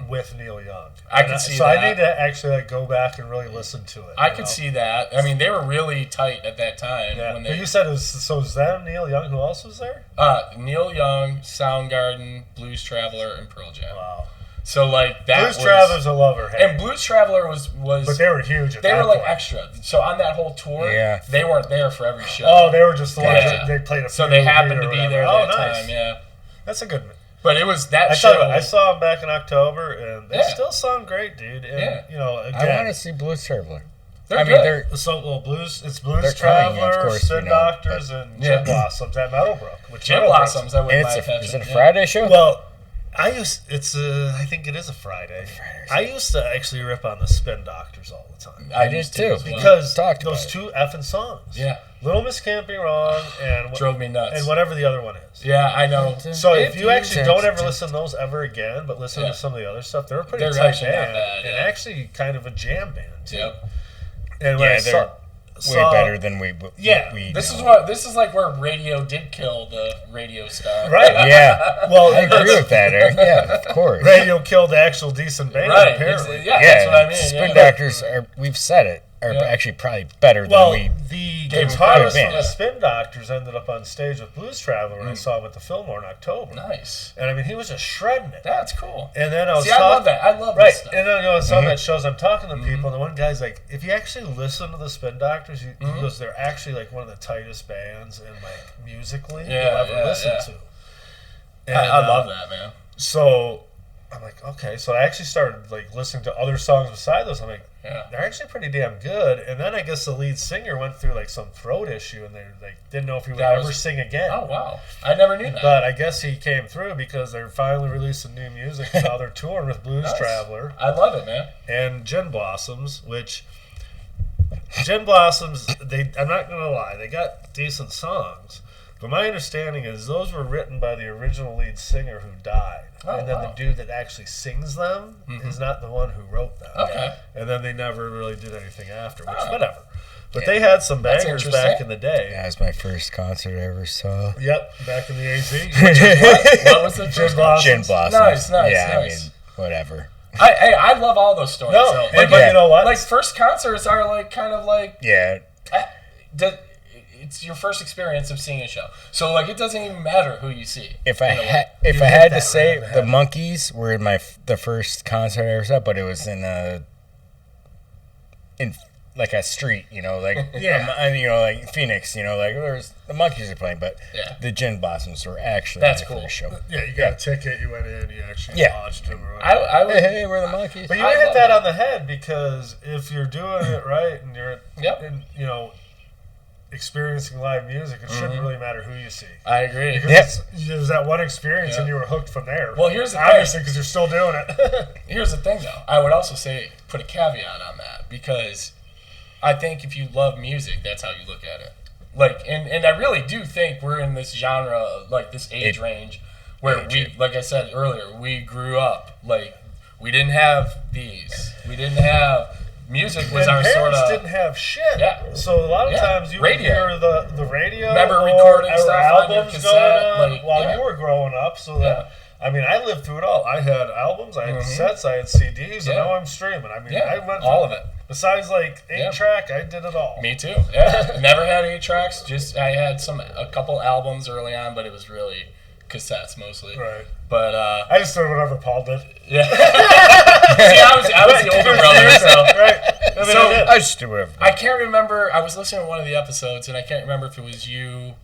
with Neil Young. I can see that. So I need to actually go back and really listen to it. I could see that. I mean, they were really tight at that time. Yeah. But you said it was them, Neil Young, who else was there? Neil Young, Soundgarden, Blues Traveler, and Pearl Jam. Wow. So like that Blues Traveler's a lover, and Blues Traveler was but they were huge. They were like extra. So on that whole tour, they weren't there for every show. Oh, they were just the ones that they played. So they happened to be there that time. Yeah, that's a good. But it was that show. I saw them back in October, and they still sound great, dude. And you know, again, I want to see Blues Traveler. They're Blues. It's Blues Traveler, Spin Doctors, and Gin Blossoms at Meadowbrook. Gin Blossoms. That was my passion. Is it a Friday show? Well. I think it is a Friday. I used to actually rip on the Spin Doctors all the time. I did too. Because those two effing songs. Yeah. Little Miss Can't Be Wrong and... Drove Me Nuts. And whatever the other one is. Yeah, I know. So if you actually don't ever listen to those ever again, but listen to some of the other stuff, they're a pretty tight band. And actually kind of a jam band, too. Yep. And when I saw... Way better than we this is like where radio did kill the radio star. Right. Yeah. Well, I agree with that, Eric. Yeah, of course. Radio killed the actual decent band, apparently. That's what I mean. Spin Doctors we've said it, are actually probably better than we the guitarist from the Spin Doctors ended up on stage with Blues Traveler when I saw him at the Fillmore in October. Nice. And I mean, he was just shredding it. That's cool. And then I was I love that. I love that stuff. And then I saw that shows. I'm talking to people, and the one guy's like, if you actually listen to the Spin Doctors, he goes, they're actually like one of the tightest bands and like musically you'll ever listen to. And, I love that, man. So I'm like, okay. So I actually started like listening to other songs beside those. I'm like, they're actually pretty damn good. And then I guess the lead singer went through like some throat issue, and they like didn't know if he would ever sing again. Oh wow, I never knew that. But I guess he came through because they're finally releasing new music. Now they're touring with Blues Traveler. I love it, man. And Gin Blossoms, which Gin Blossoms, I'm not gonna lie, they got decent songs. But my understanding is those were written by the original lead singer who died. And then the dude that actually sings them is not the one who wrote them. Okay. And then they never really did anything after, which, whatever. But they had some bangers back in the day. Yeah, it was my first concert I ever saw. Yep, back in the AZ. What was the Gin Blossoms? Gin Blossoms. Nice, yeah, nice. I mean, whatever. I love all those stories. No, so, but you know what? Like first concerts are like kind of like it's your first experience of seeing a show, so like it doesn't even matter who you see. If I had to say, the Monkees were in the first concert I ever saw, but it was in like a street, you know, like you know, like Phoenix, you know, like there's the Monkees are playing, but the Gin Blossoms were actually my first show. Yeah, you got a ticket, you went in, you actually watched them. Hey, we're the Monkees. But you hit that on the head, because if you're doing it right and you're, you know, experiencing live music, it shouldn't really matter who you see. I agree. Because there's that one experience and you were hooked from there. Well, here's the obviously because you're still doing it. Here's the thing, though. I would also say put a caveat on that, because I think if you love music, that's how you look at it. Like, and I really do think we're in this genre, like this age range, where like I said earlier, we grew up like we didn't have these. We didn't have. Music was our sort of. Didn't have shit. Yeah. So a lot of times you would hear the radio. Remember recording stuff albums on your cassette going on while you were growing up. So that, I mean, I lived through it all. I had albums, I had cassettes, I had CDs, and now I'm streaming. I mean, I went all of it. Besides like 8-track, I did it all. Me too. Yeah. Never had 8-tracks. Just I had a couple albums early on, but it was really cassettes mostly. Right. But I just did whatever Paul did. Yeah. See, I was the older brother, so right. I just did whatever. I can't remember. I was listening to one of the episodes, and I can't remember if it was you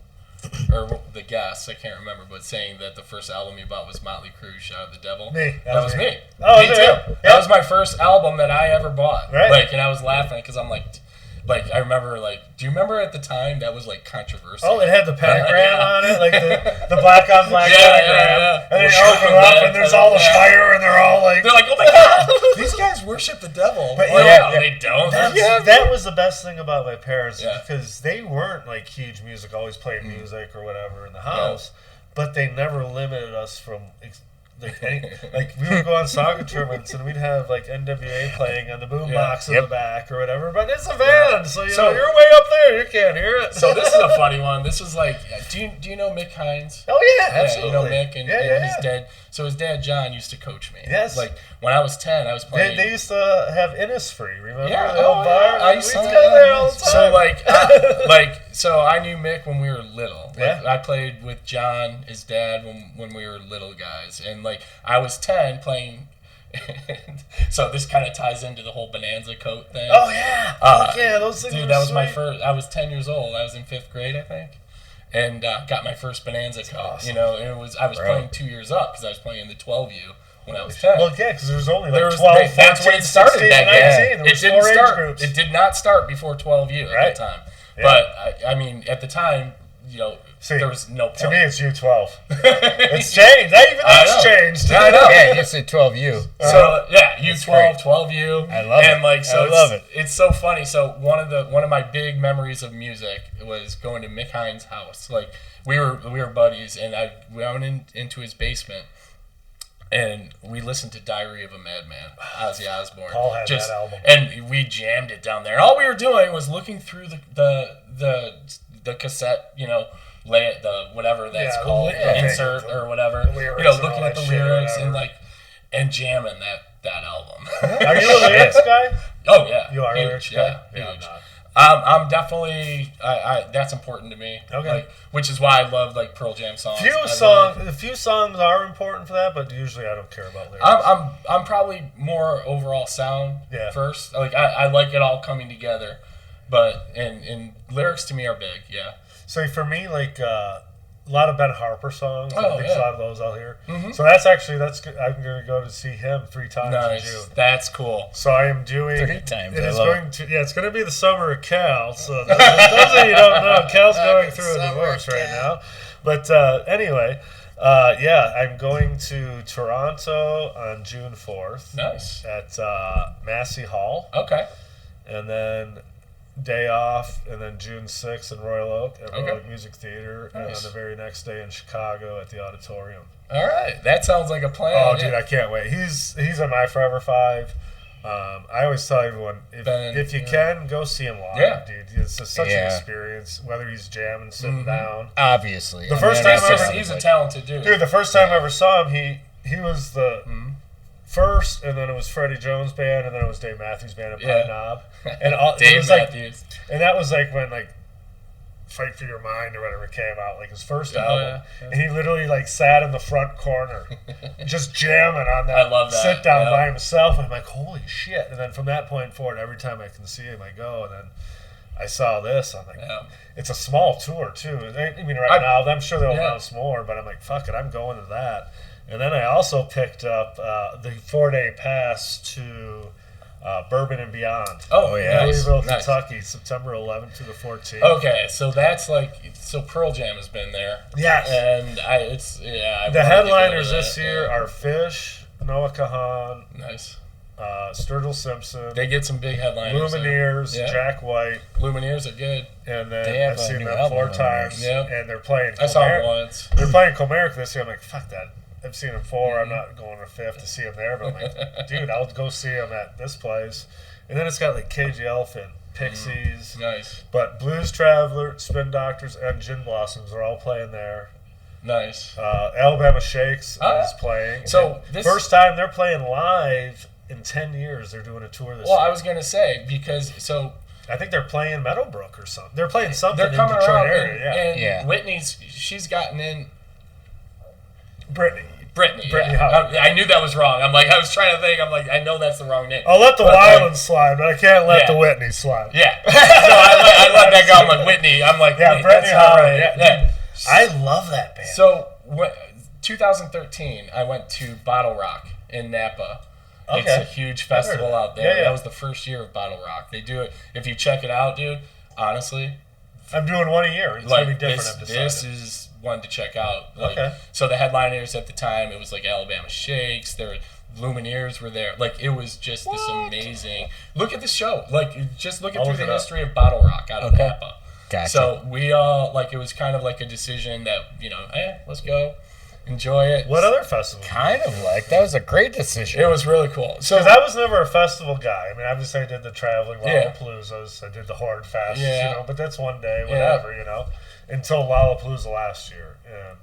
or the guest. I can't remember, but saying that the first album you bought was Motley Crue, Shout at the Devil. Me. That was me. Oh, me too. Yeah. That was my first album that I ever bought. Right. Like, and I was laughing because I'm like I remember, like, do you remember at the time that was, like, controversial? Oh, it had the pentagram on it, like the black on black pentagram. And then you open it up, and there's all the fire, and they're all like... They're like, oh, my God, these guys worship the devil. But they don't. That was the best thing about my parents, because they weren't, like, huge music, always playing music or whatever in the house, but they never limited us from... Like we would go on soccer tournaments and we'd have like NWA playing on the boombox in the back or whatever. But it's a band, so you're way up there, you can't hear it. So this is a funny one. This was like, do you know Mick Hines? Oh yeah, absolutely. You know Mick and his dad. So his dad John used to coach me. Yes. Like when I was 10, I was playing. They used to have Innisfree. Remember? Yeah. The old bar. I used to go there all the time. So so I knew Mick when we were little. Like, I played with John, his dad, when we were little guys, and like I was 10 playing. So this kind of ties into the whole Bonanza coat thing. Oh yeah. Yeah, those things. Dude, that was my first. I was 10 years old. I was in 5th grade, I think. And got my first Bonanza coat, awesome. You know, and I was playing 2 years up because I was playing in the 12U when I was 10. Well, yeah, because there was only like 12, that's 14, when it started. 16, 19. There was 4 age groups. It did not start before 12U at that time. Yeah. But I mean, at the time, you know, there was no point. To me, it's U12. It's changed. That's changed. I know. Yeah, you said 12U. So yeah, U12, 12U. I love it. And like, so I love it. It's so funny. So one of my big memories of music was going to Mick Hines' house. Like we were buddies, and we went into his basement. And we listened to Diary of a Madman, Ozzy Osbourne. Paul had that album. And we jammed it down there. And all we were doing was looking through the cassette, you know, the whatever that's called, insert or whatever. You know, looking at the lyrics and jamming that album. Are you a lyrics guy? Oh yeah, you are a lyrics guy. Yeah, huge. I'm definitely. That's important to me. Okay. Like, which is why I love like Pearl Jam songs. A few songs are important for that, but usually I don't care about lyrics. I'm probably more overall sound first. Like I like it all coming together, but and lyrics to me are big. Yeah. So for me, like a lot of Ben Harper songs. Oh, I think a lot of those out here. So that's good. I'm going to go to see him 3 times in June. That's cool. So I am doing 3 times. It's going to be the summer of Kal. So those of you who don't know, Kal's going through a divorce right now. But anyway, I'm going to Toronto on June 4th. Nice. At Massey Hall. Okay. And then day off, and then June 6th in Royal Oak at Royal Oak Music Theater, and then the very next day in Chicago at the Auditorium. All right, that sounds like a plan. Oh, dude, I can't wait. He's in my Forever 5. I always tell everyone, if you can, go see him live, dude. It's just such an experience, whether he's jamming, sitting down. Obviously. He's a talented dude. Dude, the first time I ever saw him, he was the first, and then it was Freddie Jones' band, and then it was Dave Matthews' band at Pine Knob. And Dave Matthews. And that was like when Fight for Your Mind or whatever came out, like his first album. Yeah. And he literally sat in the front corner, just jamming on that. I love that. Sit down by himself. And I'm like, holy shit! And then from that point forward, every time I can see him, I go. And then I saw this. I'm like, it's a small tour too. I mean, right now I'm sure they'll announce more, but I'm like, fuck it, I'm going to that. And then I also picked up the 4-day pass to Bourbon and Beyond. Oh, yeah. Louisville, Kentucky, September 11th to the 14th. Okay, so that's Pearl Jam has been there. Yes. And the headliners this year are Fish, Noah Kahan. Nice. Sturgill Simpson. They get some big headliners. Lumineers, Jack White. Lumineers are good. And then I've seen them 4 times. Yep. And they're playing I saw them once. They're playing Comerica this year. I'm like, fuck that. I've seen him 4. I'm not going to 5th to see him there. But I'm like, dude, I'll go see him at this place. And then it's got Cagey Elephant, Pixies. Nice. But Blues Traveler, Spin Doctors, and Gin Blossoms are all playing there. Nice. Alabama Shakes is playing. So first time they're playing live in 10 years. They're doing a tour this year. Well, I was going to say, because I think they're playing Meadowbrook or something. They're playing something in the Detroit area. And Whitney's, she's gotten in. Brittany. I knew that was wrong. I was trying to think. I know that's the wrong name. I'll let the Wyland slide, but I can't let the Whitney slide. Yeah. So I let that go. I'm like, Whitney. I'm like, Brittany Howard. Yeah. I love that band. So, 2013, I went to Bottle Rock in Napa. Okay. It's a huge festival out there. Yeah. That was the first year of Bottle Rock. They do it. If you check it out, dude, honestly. I'm doing one a year. It's going to be different. This is one to check out. So the headliners at the time, it was Alabama Shakes. Lumineers were there. It was just this amazing. Look at the show. Just looking through the history of Bottle Rock out of Napa. Gotcha. So we all, it was kind of a decision that, let's go. Enjoy it. What other festival? That was a great decision. It was really cool. So I was never a festival guy. I mean, obviously I did the traveling Lollapaloozas. I did the Horde Fest, but that's one day, whatever, until Lollapalooza last year. And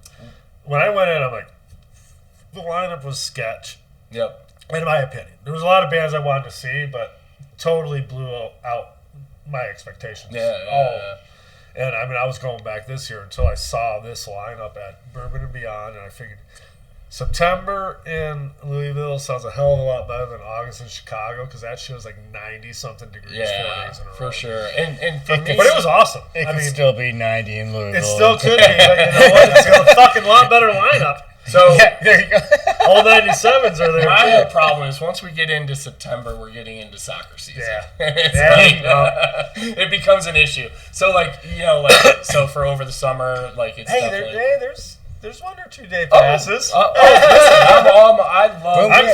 when I went in, I'm like, the lineup was sketch. Yep. In my opinion. There was a lot of bands I wanted to see, but totally blew out my expectations. Yeah. And I mean, I was going back this year until I saw this lineup at Bourbon and Beyond, and I figured September in Louisville sounds a hell of a lot better than August in Chicago, because that show's 90-something degrees 4 days in a row. For sure. And for me, but it was awesome. It could still be 90 in Louisville. It still could be, but you know what? It's got a fucking lot better lineup. So there you go. All 97s are there. My whole problem is once we get into September, we're getting into soccer season. Yeah. It becomes an issue. So so for over the summer, it's there's 1 or 2 day passes. Listen, I'm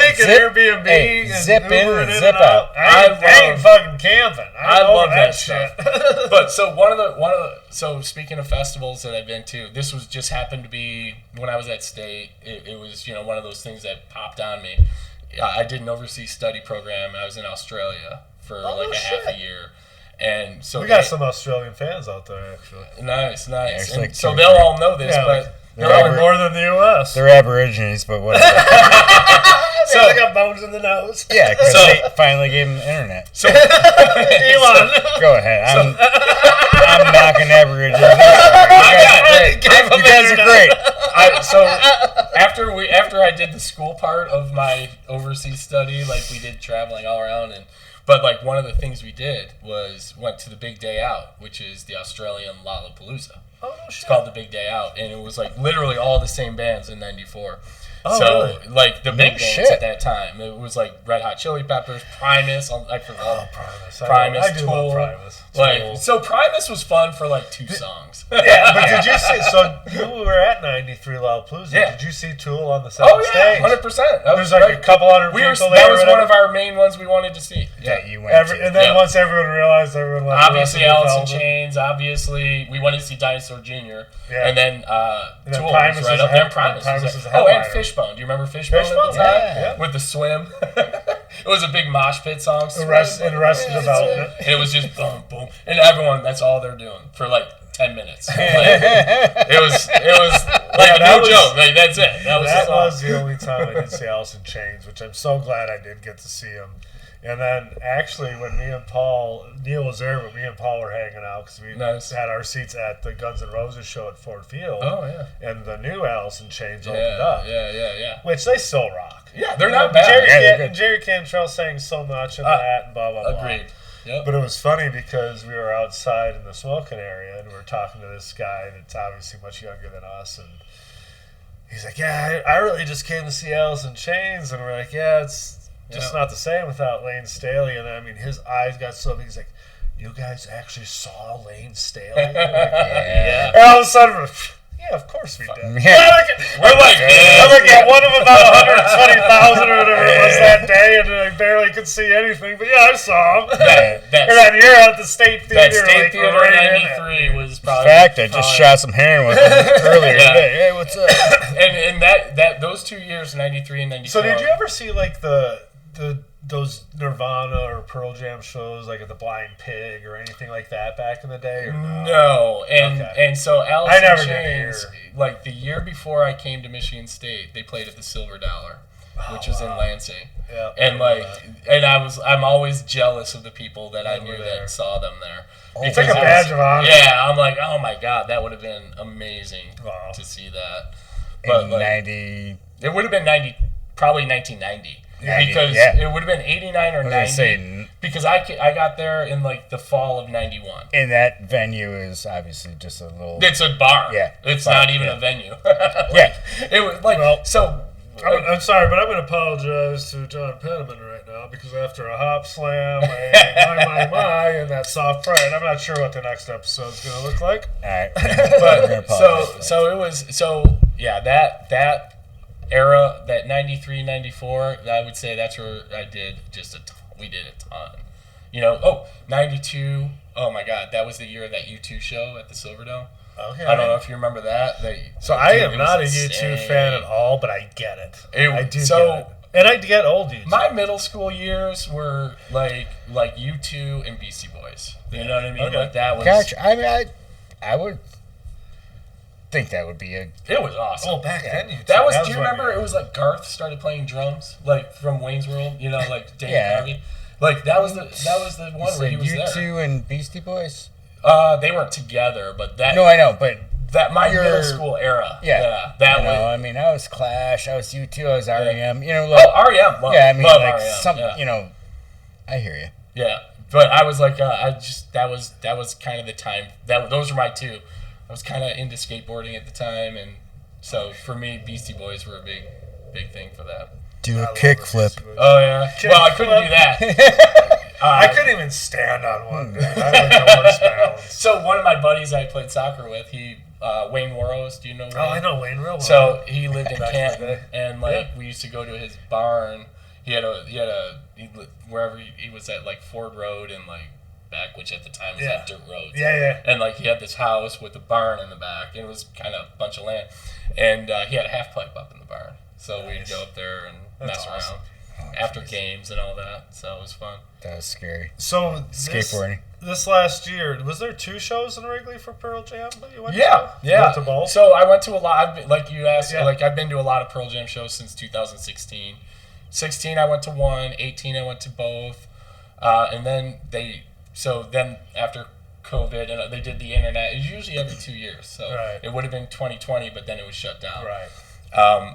thinking Airbnb and zip in and zip out. I ain't fucking camping. I love that shit. But so one of the speaking of festivals that I've been to, this was just happened to be when I was at State. It was one of those things that popped on me. I did an overseas study program. I was in Australia for half a year. And so we got some Australian fans out there, actually. Nice. And so they'll all know this, but they're probably more than the U.S. They're Aborigines, but whatever. So they got bones in the nose. Yeah, because they finally gave him the internet. So Elon, go ahead. I'm knocking averages. You guys are great. So after I did the school part of my overseas study, like we did traveling all around, but like one of the things we did was went to the Big Day Out, which is the Australian Lollapalooza. Oh, no shit. It's called the Big Day Out, and it was like literally all the same bands in '94. Oh, so really? like the big bands at that time, it was like Red Hot Chili Peppers, Primus. I forgot. Primus. I do love Primus. Like so, Primus was fun for like 2 songs. Yeah, but did you see? So you were at '93 Lollapalooza. Yeah. Did you see Tool on the stage? 100%. There's like a couple hundred people there. That was one of our main ones we wanted to see. Yeah, you went to. And then once everyone realized, everyone left. Obviously, Alice in Chains. Obviously, we wanted to see Dinosaur Jr. Yeah. And then Tool was right up there. Primus was there. Oh, and Fishbone. Do you remember Fishbone at the time? Yeah. With the swim. It was a big mosh pit song. Arrested Development. It was just boom, boom. And everyone, that's all they're doing for like 10 minutes. Like, it was like no joke. Like, that's it. That was the only time I did see Alice in Chains, which I'm so glad I did get to see him. And then, actually, when me and Paul, Neil was there, but me and Paul were hanging out because we had our seats at the Guns N' Roses show at Ford Field. Oh, yeah. And the new Alice in Chains opened up. Yeah. Which they still rock. Yeah, they're not bad. Jerry Cantrell sang so much in that and blah, blah, blah. Agreed. Yep. But it was funny because we were outside in the smoking area and we were talking to this guy that's obviously much younger than us. And he's like, yeah, I really just came to see Alice in Chains. And we're like, yeah, it's just not the same without Lane Staley. And I mean, his eyes got so big. He's like, you guys actually saw Lane Staley? Like, yeah. And all of a sudden, yeah, of course we did. Yeah. We're like, I looked at one of about 120,000 or whatever it was that day, and I barely could see anything. But yeah, I saw him. And then you're at the State Theater. That State Theater in '93 was probably. In fact, I just shot some heroin with him earlier today. Hey, what's up? And that those 2 years, '93 and '94. So did you ever see like those Nirvana or Pearl Jam shows like at the Blind Pig or anything like that back in the day? Or no. And so Alice in Chains, like the year before I came to Michigan State, they played at the Silver Dollar, which was in Lansing. Yeah, and I'm always jealous of the people that I knew that saw them there. It's like a badge of honor. Yeah, I'm like, oh my God, that would have been amazing to see that. But in 90, it would have been probably 1990. Because it would have been 89 or 90. Because I got there in like the fall of '91. And that venue is obviously just a little. It's a bar. Yeah, it's not even a venue. It was like I'm sorry, but I'm going to apologize to John Penniman right now because after a hop slam, my, and that soft pride, I'm not sure what the next episode's going to look like. All right, but so it was that era, that '93, '94, I would say that's where I did just a ton. We did a ton. '92. Oh my God, that was the year of that U2 show at the Silverdome. Okay. I don't know if you remember that. I am not a U2 fan at all, but I get it. I do get it. And I get old U2. My middle school years were like U2 and Beastie Boys. You know what I mean? Okay. Like that was. Gosh, I mean, I would think that would be It was awesome. Oh, back then U2. Do you remember? It was like Garth started playing drums, like from Wayne's World. Like Dave Harvey. Like that was the one where he was there. U2 and Beastie Boys. They weren't together, but that. No, I know, but that middle school era. Yeah, that was. I mean, I was Clash, I was U2, I was REM. REM. I mean, love like REM. I hear you. Yeah, but I was like, that was kind of the time those were my two. I was kind of into skateboarding at the time, and so for me, Beastie Boys were a big thing for that. Do a kickflip. Oh yeah. Well, I couldn't do that. I couldn't even stand on one. Dude. I had the worst balance. So one of my buddies I played soccer with, Wayne Warros. Do you know Wayne? Oh, I know Wayne real well. So he lived in Canton, and we used to go to his barn. He had wherever he was at, like Ford Road and like back, which at the time was like dirt roads. Yeah. And like he had this house with a barn in the back, and it was kind of a bunch of land, and he had a half pipe up in the barn. So we'd go up there and mess around after games and all that. So it was fun. That was scary. So skateboarding. This last year, was there 2 shows in Wrigley for Pearl Jam that you went to? Yeah. You went to both? So I went to a lot. Like you asked, like I've been to a lot of Pearl Jam shows since 2016. 16 I went to one, 18 I went to both, and then after COVID and they did the internet. It's usually every 2 years, so it would have been 2020, but then it was shut down.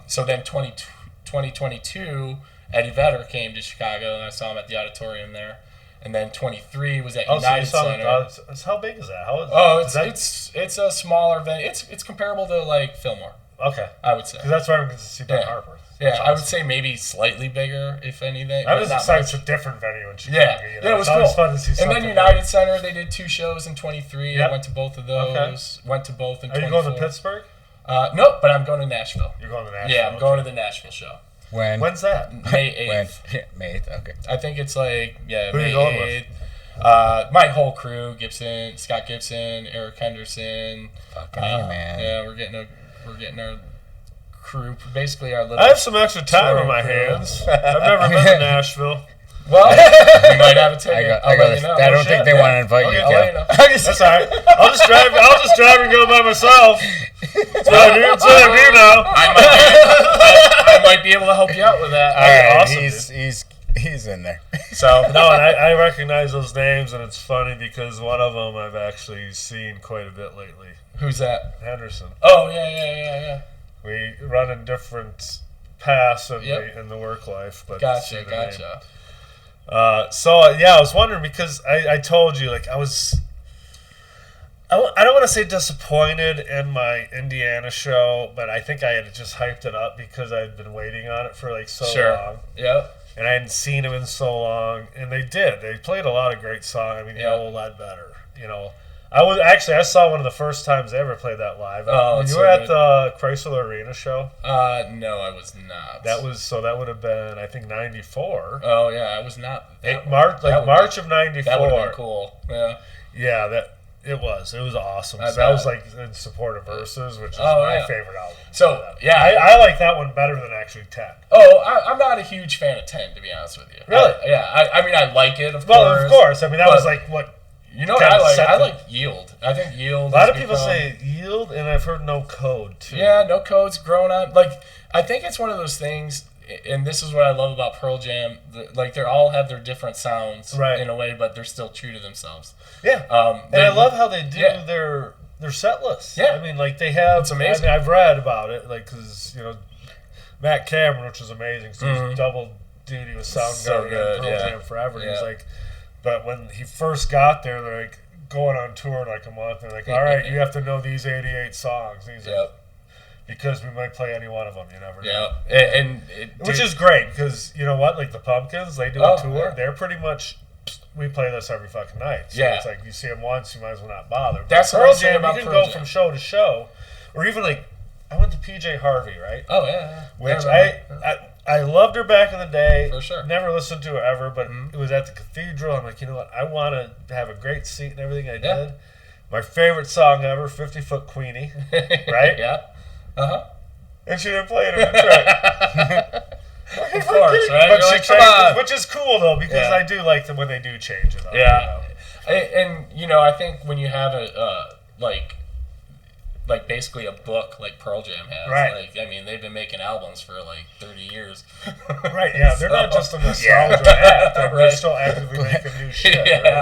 So then 2022, Eddie Vedder came to Chicago, and I saw him at the auditorium there. And then 23 was at United Center. How big is that? It's a smaller venue. It's comparable to like Fillmore. Okay, I would say. Because that's where I'm going to see Ben Harper. Yeah, I would say maybe slightly bigger, if anything. I was excited it's a different venue in Chicago. Yeah, it was cool. Fun to see and then United Center, they did 2 shows in 23. I went to both of those. Okay. Went to both in 24. Are you going to Pittsburgh? Nope, but I'm going to Nashville. You're going to Nashville? Yeah, I'm going to the Nashville show. When's that? May 8th. May 8th, okay. I think it's like, Who are you going 8th. My whole crew, Scott Gibson, Eric Henderson. Fucking man. Yeah, we're getting our crew, basically our little... I have some extra time on my hands. I've never been to Nashville. Well, we might have a ticket. I don't think they want to invite you. I'll let you know. That's all right. I'll just drive and go by myself. That's what I do now. I might be able to help you out with that. All right, awesome, he's in there. So no, and I recognize those names, and it's funny because one of them I've actually seen quite a bit lately. Who's that? Henderson. Oh yeah. We run in different paths in the work life, but gotcha. I was wondering because I told you like I don't want to say disappointed in my Indiana show, but I think I had just hyped it up because I'd been waiting on it for like so long. Yeah. And I hadn't seen them in so long, and they did. They played a lot of great songs. I mean, Yellow Ledbetter, I saw one of the first times they ever played that live. When you were at the Chrysler Arena show? No, I was not. That would have been, I think, 94. Oh yeah, I was not. March of 94. That would have been cool. Yeah. Yeah, it was awesome. That was like in support of Versus, which is my favorite album. So I like that one better than actually 10. Oh, I'm not a huge fan of 10, to be honest with you. Really? I mean, I like it, of course. Well, of course. I mean, that was like what. You know what I like? I like Yield. I think Yield. A lot of people say Yield, and I've heard No Code too. Yeah, No Code's grown on. Like, I think it's one of those things, and this is what I love about Pearl Jam. Like, they all have their different sounds in a way, but they're still true to themselves. Yeah. And I love how they do their set list. Yeah. I mean, like they have. It's amazing. I mean, I've read about it, like because Matt Cameron, which was amazing, so he's double duty with Soundgarden and Pearl Jam forever. And he's like. But when he first got there, they're like going on tour like a month. They're like, all right, you have to know these 88 songs. He's like, because we might play any one of them. You never know. Which is great because you know what? Like the Pumpkins, they do a tour. Yeah. They're pretty much, we play this every fucking night. So it's like you see them once, you might as well not bother. That's Pearl Jam, you can go from show to show. Or even like, I went to PJ Harvey, right? Oh, yeah. Which I loved her back in the day. For sure. Never listened to her ever, but it was at the Cathedral. I'm like, you know what? I want to have a great seat and everything. I did. My favorite song ever, 50-Foot Queenie. Right? And she didn't play it in Detroit. Of course, right? But she changed, which is cool, though, because I do like when they do change it up. Yeah. And, I think when you have like basically a book like Pearl Jam has. Right. Like, I mean, they've been making albums for like 30 years. Right, yeah. They're not just a nostalgia act. They're still actively making new shit.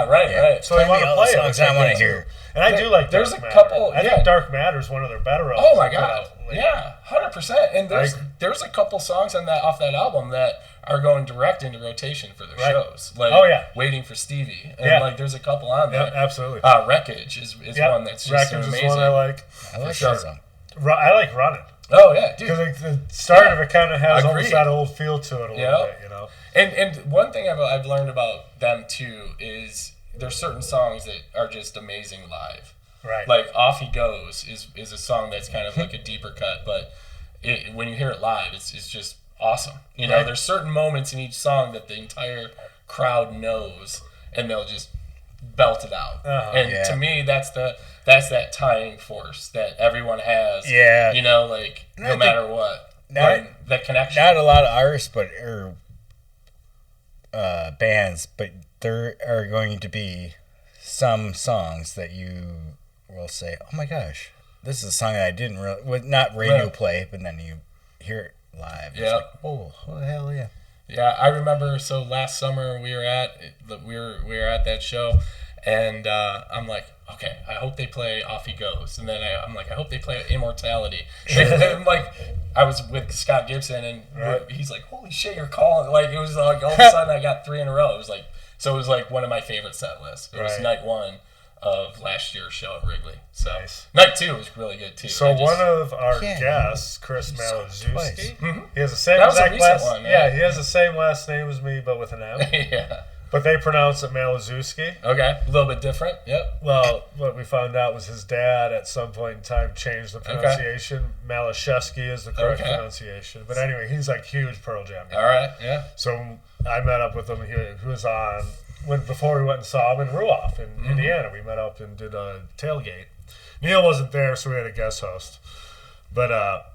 Right. So they want to play it. Songs I want to hear. And I do like There's Dark a Matter. couple. I think Dark Matter is one of their better albums. Oh my god. Yeah, 100%. And there's a couple songs off that album that are going direct into rotation for their shows. Like Waiting for Stevie. And like there's a couple on there. Yeah, absolutely. Wreckage is one that's just Wreckage amazing. Is one I like. I like that song. I like Running. Oh yeah, dude. Because like the start of it kind of has almost that old feel to it a little bit, And one thing I've learned about them too is there's certain songs that are just amazing live. Right. Like Off He Goes is a song that's kind of like a deeper cut, but when you hear it live, it's just awesome. There's certain moments in each song that the entire crowd knows, and they'll just belt it out. To me, that's that tying force that everyone has. Yeah. No matter what. That connection. Not a lot of artists, or bands, but there are going to be some songs that you will say, oh my gosh, this is a song that I didn't really, not radio play, but then you hear it live. It's like, oh hell yeah. Yeah, I remember. So last summer we were at that show, and I'm like, okay, I hope they play Off He Goes, and then I'm like, I hope they play Immortality. And like, I was with Scott Gibson, and he's like, holy shit, you're calling! Like, it was like all of a sudden I got 3 in a row. It was like one of my favorite set lists. It was night 1 of last year's show at Wrigley. So night 2 was really good too. So one of our guests, Chris Malazewski, he has the same exact last one. Yeah, he has the same last name as me, but with an M. Yeah. But they pronounce it Malazewski. Okay, a little bit different. Yep. Well, what we found out was his dad at some point in time changed the pronunciation. Malashevsky is the correct pronunciation. But anyway, he's like huge Pearl Jam guy. All right. Yeah. So I met up with him. He was on before we went and saw him in Ruoff in Indiana. We met up and did a tailgate. Neil wasn't there, so we had a guest host. But that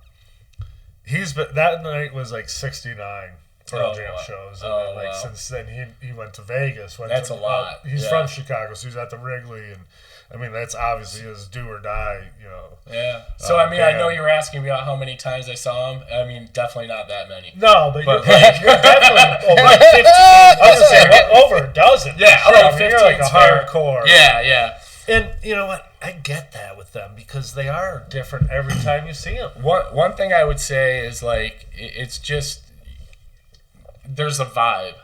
night was like 69 Pearl Jam shows, and then, since then he went to Vegas. That's a lot. He's from Chicago, so he's at the Wrigley, and I mean that's obviously his do or die, Yeah. So I mean, I know you were asking me about how many times I saw him. I mean, definitely not that many. No, but you're definitely over 15. I was gonna say over a dozen. Yeah, sure. 15. You're like a hardcore. Yeah. And you know what? I get that with them because they are different every time you see them. One thing I would say is like it's just. There's a vibe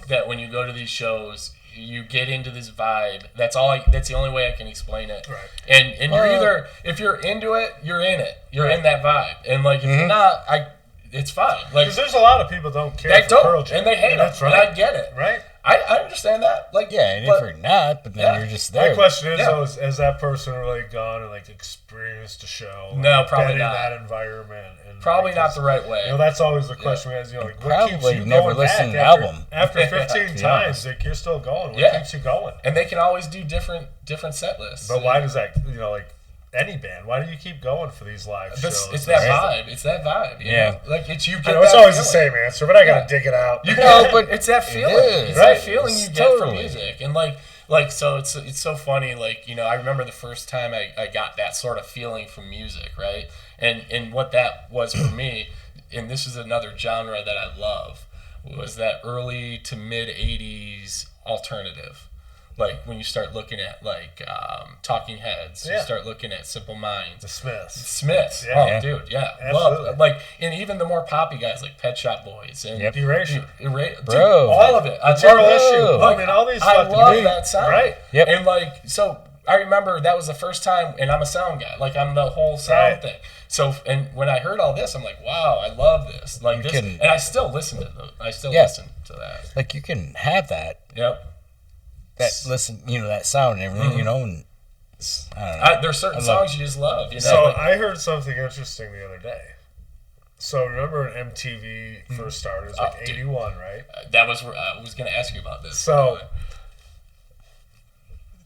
that when you go to these shows, you get into this vibe. That's the only way I can explain it. Right. And you're either, if you're into it, you're in it. You're in that vibe. And like if you're not, it's fine. Like, because there's a lot of people don't care for Pearl Jam. And they hate them. Right. And I get it. Right. I understand that. Like, and if you're not, but then you're just there. My question is, though, has that person really gone and like experienced a show? No, probably not. In that environment. And probably not the right way. That's always the question we have. Like, what keeps you never going listened to back an album after 15 times? Like, you're still going. What keeps you going? And they can always do different set lists. But why does that? Like any band, why do you keep going for these live shows? It's that vibe. It's that vibe. Yeah. Like it's you. It's always the same answer, but I gotta dig it out. You know, but it's that feeling. It's that feeling you get from music, and like so it's so funny. Like I remember the first time I got that sort of feeling from music, right? And what that was for me, and this is another genre that I love, was that early to mid '80s alternative. Like when you start looking at Talking Heads, you start looking at Simple Minds, the Smiths. Dude, absolutely. Love and even the more poppy guys like Pet Shop Boys and Erasure, bro, all of it. Material Issue. I mean, all these. I love that sound, right? Yep. And so I remember that was the first time, and I'm a sound guy. Like I'm the whole sound thing. So and when I heard all this, I'm like, wow, I love this. Like this, and I still listen to those. I still listen to that. Like you can have that. Yep. That that sound and everything, and I don't know. There's certain songs you just love. So I heard something interesting the other day. So remember when MTV first started? It was 81, right? That was I was going to ask you about this. So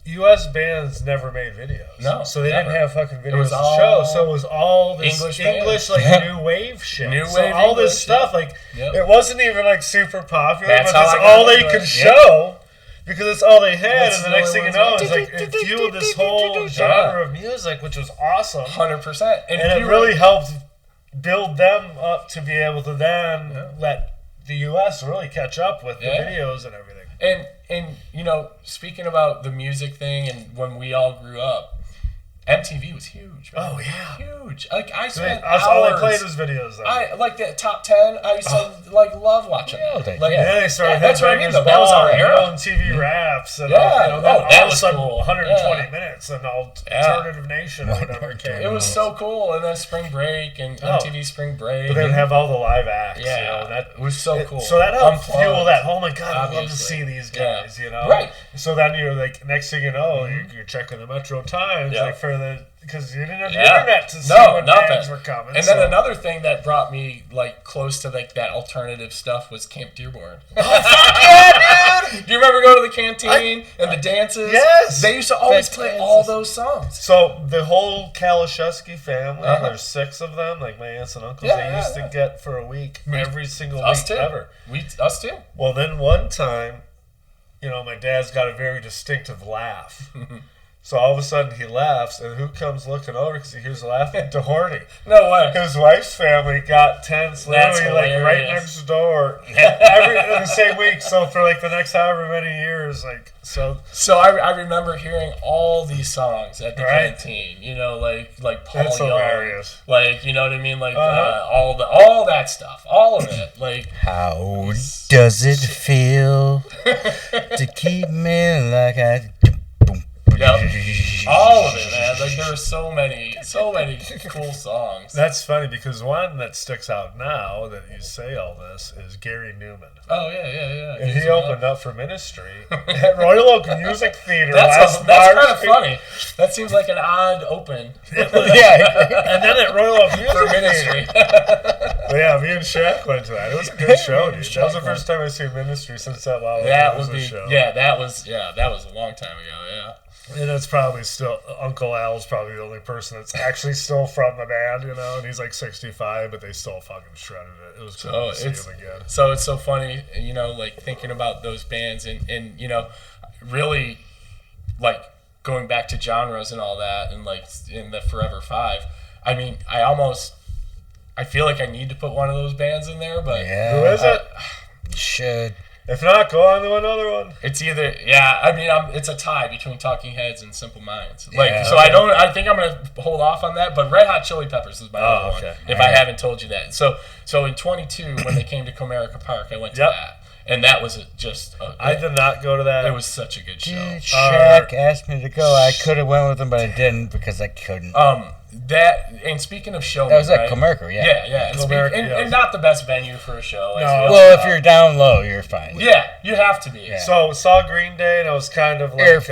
U.S. bands never made videos. No, so they didn't have fucking videos to all show. So it was all this English like new wave shit. All this stuff, like it wasn't even like super popular, but that's all they could show. Because it's all they had, and the next thing you know, is like it fueled this whole genre of music, which was awesome. 100%. And it really helped build them up to be able to then let the U.S. really catch up with the videos and everything. And speaking about the music thing, and when we all grew up, MTV was huge. Man. Oh yeah, huge. Like I spent hours. All I played was videos. Though. I like the top 10. I used to love watching. They started. That's what I mean. Though. That was our era. TV raps. And, that was cool. 120 minutes and Alternative Nation or whatever came. It was so cool. And then Spring Break and MTV Spring Break. But they'd have all the live acts. Yeah, that was so cool. So that helped fuel that. Oh my God, I'd love to see these guys. Right. So then you're like, next thing you know, you're checking the Metro Times like for because you didn't have the internet to see what bands were coming. And then another thing that brought me like close to like that alternative stuff was Camp Dearborn. Oh fuck yeah, dude! Do you remember going to the canteen and the dances? Yes. They used to always play all those songs. So the whole Kalashevsky family, there's 6 of them, like my aunts and uncles, they used to get for a week, every single week ever. Us too. Well, then one time, my dad's got a very distinctive laugh. So all of a sudden he laughs, and who comes looking over because he hears laughing? DeHorty. No way. His wife's family got tents literally like right next door in the same week. So for like the next however many years, like so. So I remember hearing all these songs at the canteen. You know, like Paul That's Young, hilarious. like you know what I mean, like all that stuff, all of it. Like how does it feel to keep me like I? Yep. All of it, man. Like there are so many cool songs. That's funny because one that sticks out now that you say all this is Gary Newman. Oh yeah. And he opened up for Ministry at Royal Oak Music Theater. That's kind of funny. That seems like an odd open. And then at Royal Oak Music for Ministry. But yeah, me and Shaq went to that. It was a good show, dude. That was the first time I seen Ministry since that Lollapalooza show. Yeah, that was a long time ago. Yeah. And it's probably still, Uncle Al's probably the only person that's actually still from the band, you know, and he's like 65, but they still fucking shredded it. It was cool to see him again. So it's so funny, you know, like thinking about those bands and you know, really like going back to genres and all that and like in the Forever Five. I mean, I feel like I need to put one of those bands in there, but who is it? You should. If not, go on to another one. It's either it's a tie between Talking Heads and Simple Minds. Like so, I think I'm gonna hold off on that. But Red Hot Chili Peppers is my other one. If I haven't told you that, so in 22 when they came to Comerica Park, I went to that, and that was I did not go to that. It was such a good show. Dude, Shaq asked me to go. I could have went with him, but I didn't because I couldn't. And speaking of showmen, that was at Comerica, yeah. And not the best venue for a show. Well, if you're down low, you're fine. Yeah, you have to be. Yeah. So saw Green Day, and I was kind of like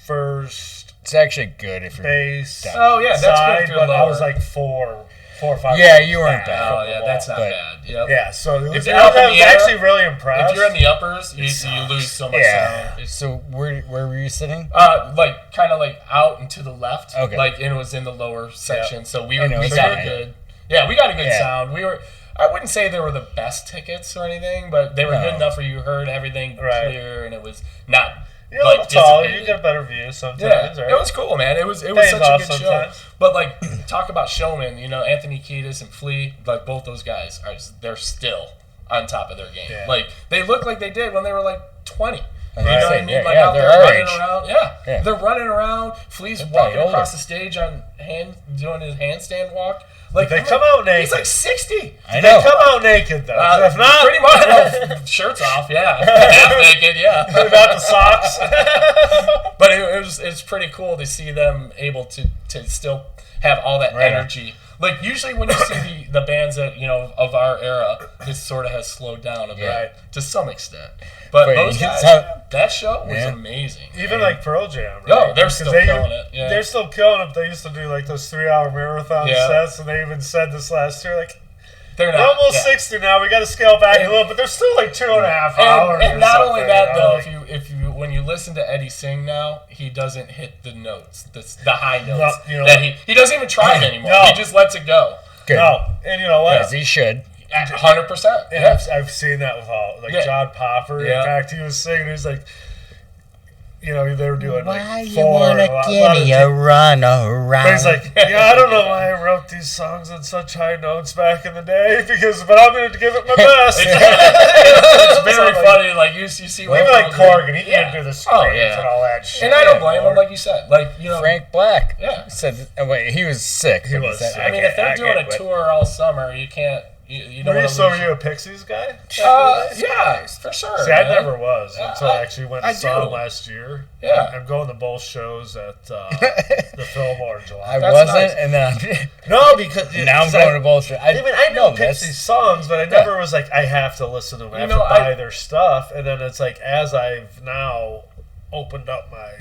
first. It's actually good if you're bass. down. Oh yeah, that's side, good if you're but lower. I was like 4 or 5. Yeah, you weren't bad. Oh yeah, that's not bad. Yep. Yeah, so I was you're actually really impressed. If you're in the uppers, you lose so much sound. So where were you sitting? Like kind of like out and to the left. Okay. Like and it was in the lower section, so we got good. good. Yeah, we got a good sound. I wouldn't say they were the best tickets or anything, but they were good enough where you heard everything clear and it was not. You're a little taller. You get a better view sometimes. Yeah, right? It was cool, man. It was such a good show. But like, talk about showmen. You know, Anthony Kiedis and Flea. Like both those guys they're still on top of their game. Yeah. Like they look like they did when they were like 20. You know what I mean? Like out there running around. Yeah, they're running around. Flea's walking across the stage doing his handstand walk. Like they come out naked. He's like 60. I know. They come out naked though. If not, pretty much shirts off. Yeah, half naked. Yeah, without the socks. But it's pretty cool to see them able to still have all that energy. Like usually when you see the bands that of our era, it sort of has slowed down a bit to some extent. But those guys, that show was amazing. Even like Pearl Jam, right? No, they're still killing it. Yeah. They're still killing it. They used to do like those 3-hour marathon sets, and they even said this last year, like, we're almost 60 now. We got to scale back a little, but they're still like 2.5 hours. And not only that, though, if you when you listen to Eddie sing now, he doesn't hit the notes, the high notes. That he doesn't even try it anymore. He just lets it go. Good. No, and you know what? As he should. 100%. Yeah, I've seen that with John Popper. In fact, he was singing. He was like, they were doing why like you wanna give me a run around? But he's like, I don't know why I wrote these songs in such high notes back in the day, but I'm going to give it my best. It's very funny. Like you see, even like Corgan, he can't do the screams and all that shit. And I don't blame him, like you said. Like Frank Black. Yeah, said. Wait, he was sick. He was sick. I mean, if they're doing a tour all summer, you can't. You don't were you a Pixies guy? Yeah, for sure. See, I never was until I actually went and saw them last year. Yeah. I'm going to both shows at the Fillmore in July. I wasn't, and then no, because now I'm going to both shows. I know Pixies songs, but I never was like, I have to listen to them. I have to buy their stuff. And then it's like, as I've now opened up my,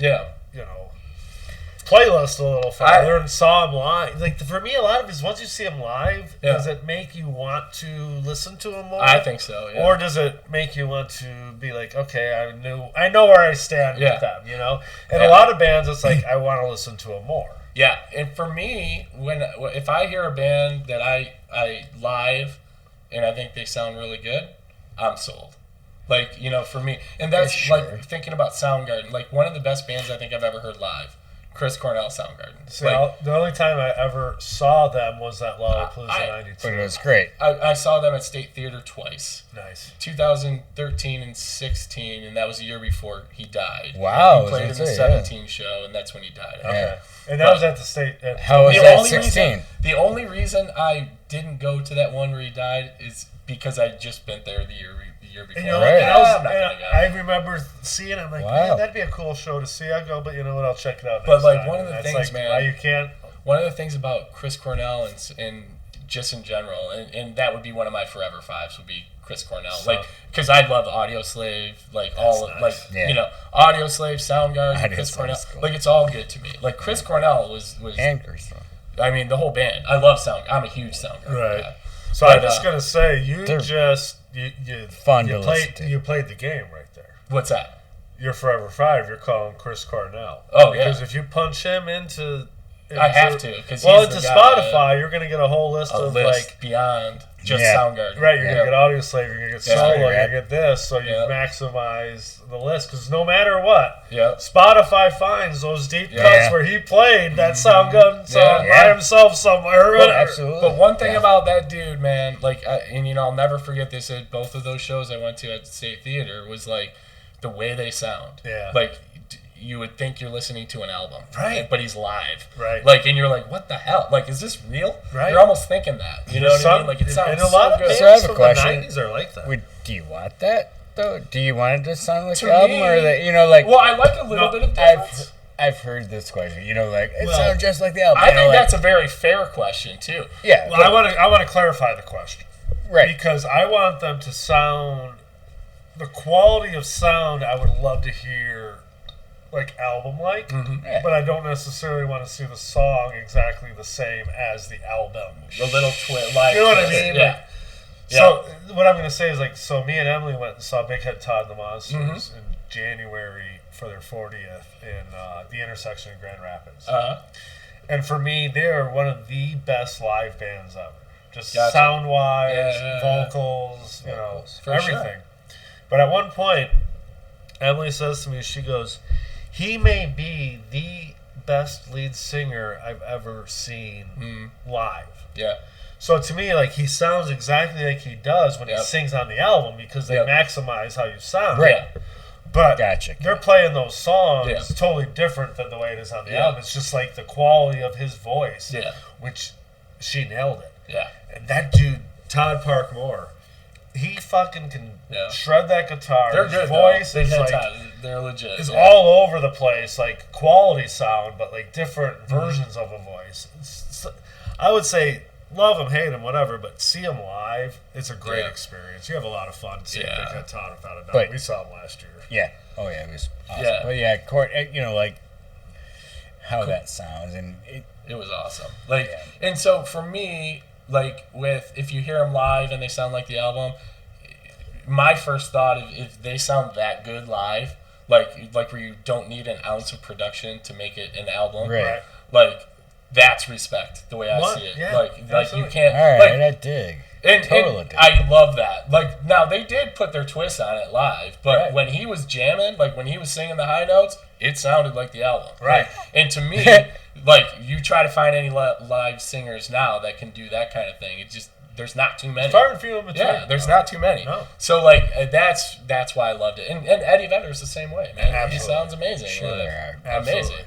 playlist a little further and saw them live. Like for me, a lot of it is once you see them live, does it make you want to listen to them more? I think so. Yeah. Or does it make you want to be like, okay, I know where I stand with them, And a lot of bands, it's like I want to listen to them more. Yeah, and for me, if I hear a band that I live and I think they sound really good, I'm sold. Like for me, and that's like thinking about Soundgarden. Like one of the best bands I think I've ever heard live Chris Cornell, Soundgarden. See, the only time I ever saw them was at Lollapalooza 92. But it was great. I saw them at State Theater twice. Nice. 2013 and 16, and that was the year before he died. Wow. He played in the 17 show, and that's when he died. Okay. Yeah. And that was at the State. How was that 16? The only reason I didn't go to that one where he died is because I'd just been there the year before. I remember seeing it. I'm like, man, that'd be a cool show to see. I go, but you know what? I'll check it out. But like time. one of the things, like, man, why you can't. One of the things about Chris Cornell and just in general, and that would be one of my forever fives would be Chris Cornell, like because I love Audio Slave, like you know, Audio Slave, Soundgarden, Chris Cornell, cool. Like it's all good to me. Like Chris Cornell was and Chris. I mean the whole band. I love Soundgarden. I'm a huge Soundgarden guy. So I'm just gonna say you played the game right there. What's that? You're Forever Five. You're calling Chris Cornell. Oh because if you punch him into I have to because into Spotify, you're gonna get a whole list of like beyond just Soundgarden. Right, you're gonna get Audio Slave, you're gonna get Solo, you're gonna get this, so you maximize the list because no matter what, Spotify finds those deep cuts where he played that Soundgarden song by himself somewhere. Absolutely. But one thing about that dude, man, like, and you know, I'll never forget this at both of those shows I went to at the State Theater was like the way they sound. Yeah. Like. You would think you're listening to an album, right? But he's live, right? Like, and you're like, "What the hell? Like, is this real?" Right? You're almost thinking that, you know what I mean? Like, it sounds and a lot of good. bands so I have a from question. The '90s are like that. Do you want that though? Do you want it to sound like the album, or that you know, like? Well, I like a little bit of difference. I've heard this question. You know, like it sounds just like the album. I think that's a very fair question too. Yeah. Well, I want to clarify the question, right? Because I want them to sound the quality of sound I would love to hear. Like album-like, but I don't necessarily want to see the song exactly the same as the album. A little twist, like you know what I mean? Yeah. Like, so what I'm going to say is like, so me and Emily went and saw Big Head Todd and the Monsters in January for their 40th in the intersection of Grand Rapids. And for me, they are one of the best live bands ever. Just sound-wise, vocals, you know, everything. Sure. But at one point, Emily says to me, she goes, he may be the best lead singer I've ever seen live. Yeah. So to me, like, he sounds exactly like he does when he sings on the album because they maximize how you sound. Right. But they're playing those songs totally different than the way it is on the album. It's just like the quality of his voice, which she nailed it. Yeah. And that dude, Todd Parkmore, he fucking can shred that guitar. They're his good, voice is like they're legit. It's all over the place, like quality sound, but like different versions of a voice. I would say love him, hate him, whatever, but see him live. It's a great experience. You have a lot of fun seeing Big Head Todd without a doubt. But we saw him last year. Yeah. Oh yeah, it was awesome. Yeah. But Court, you know, like how that sounds, and it was awesome. Like, and so for me. Like if you hear them live and they sound like the album, my first thought if they sound that good live, like where you don't need an ounce of production to make it an album, right? Like that's respect the way I see it. Yeah, like you can't. All right, I dig. And I love that. Like now they did put their twist on it live, but when he was jamming, like when he was singing the high notes, it sounded like the album, right? And to me. Like, you try to find any live singers now that can do that kind of thing. It just, there's not too many. Far and few in between. Yeah, there's not too many. No. So, like, that's why I loved it. And Eddie Vedder's the same way, man. Absolutely. He sounds amazing. Sure, they are. Amazing.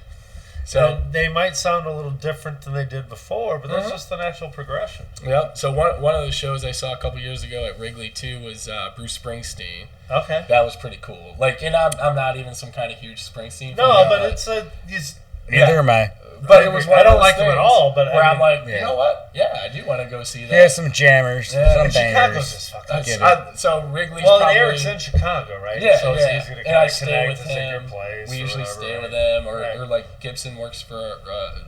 So and they might sound a little different than they did before, but that's just the natural progression. Yep. So one of the shows I saw a couple years ago at Wrigley, too, was Bruce Springsteen. Okay. That was pretty cool. Like, and I'm not even some kind of huge Springsteen fan. No, but neither am I. But it was one I of don't those like them at all. But where I'm like, you know what? Yeah, I do want to go see that. Yeah, some jammers, some bangers. Chicago's just fucking. So Wrigley's well, probably, and Eric's in Chicago, right? Yeah, so it's easy to and I connect. stay with It's him. a good place. We usually stay with him, or like Gibson works for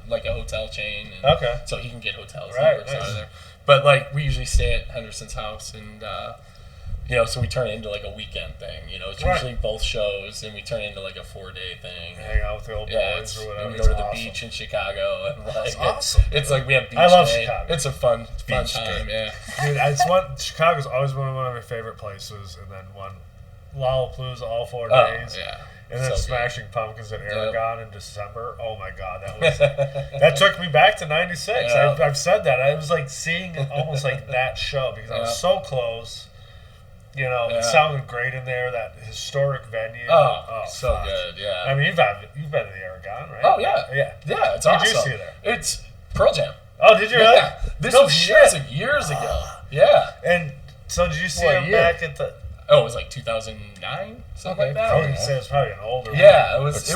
like a hotel chain. And okay. So he can get hotels. Right. He works out of there. But like we usually stay at Henderson's house, and you know, so we turn it into like a weekend thing. You know, it's usually both shows, and we turn it into like a 4-day thing. Hang out with the old boys or whatever. We go to the beach in Chicago, and like awesome. It's like we have beach I love day. Chicago. It's a fun time. Day. Yeah, dude, Chicago's always been one of my favorite places, and then Lollapalooza all 4 days. Yeah. And then Smashing Pumpkins at Aragon in December. Oh my God, that took me back to '96. I've said that. I was like seeing almost like that show because I was so close. You know, it sounded great in there. That historic venue. Oh, so good. Yeah. I mean, you've been to the Aragon, right? Oh yeah. It's awesome. What did you see there? It's Pearl Jam. Oh, did you really? Yeah. This was years ago. Yeah. And so did you see him back at the? Oh, it was like 2009, something like that. I would say it was probably an older one. Yeah, it was.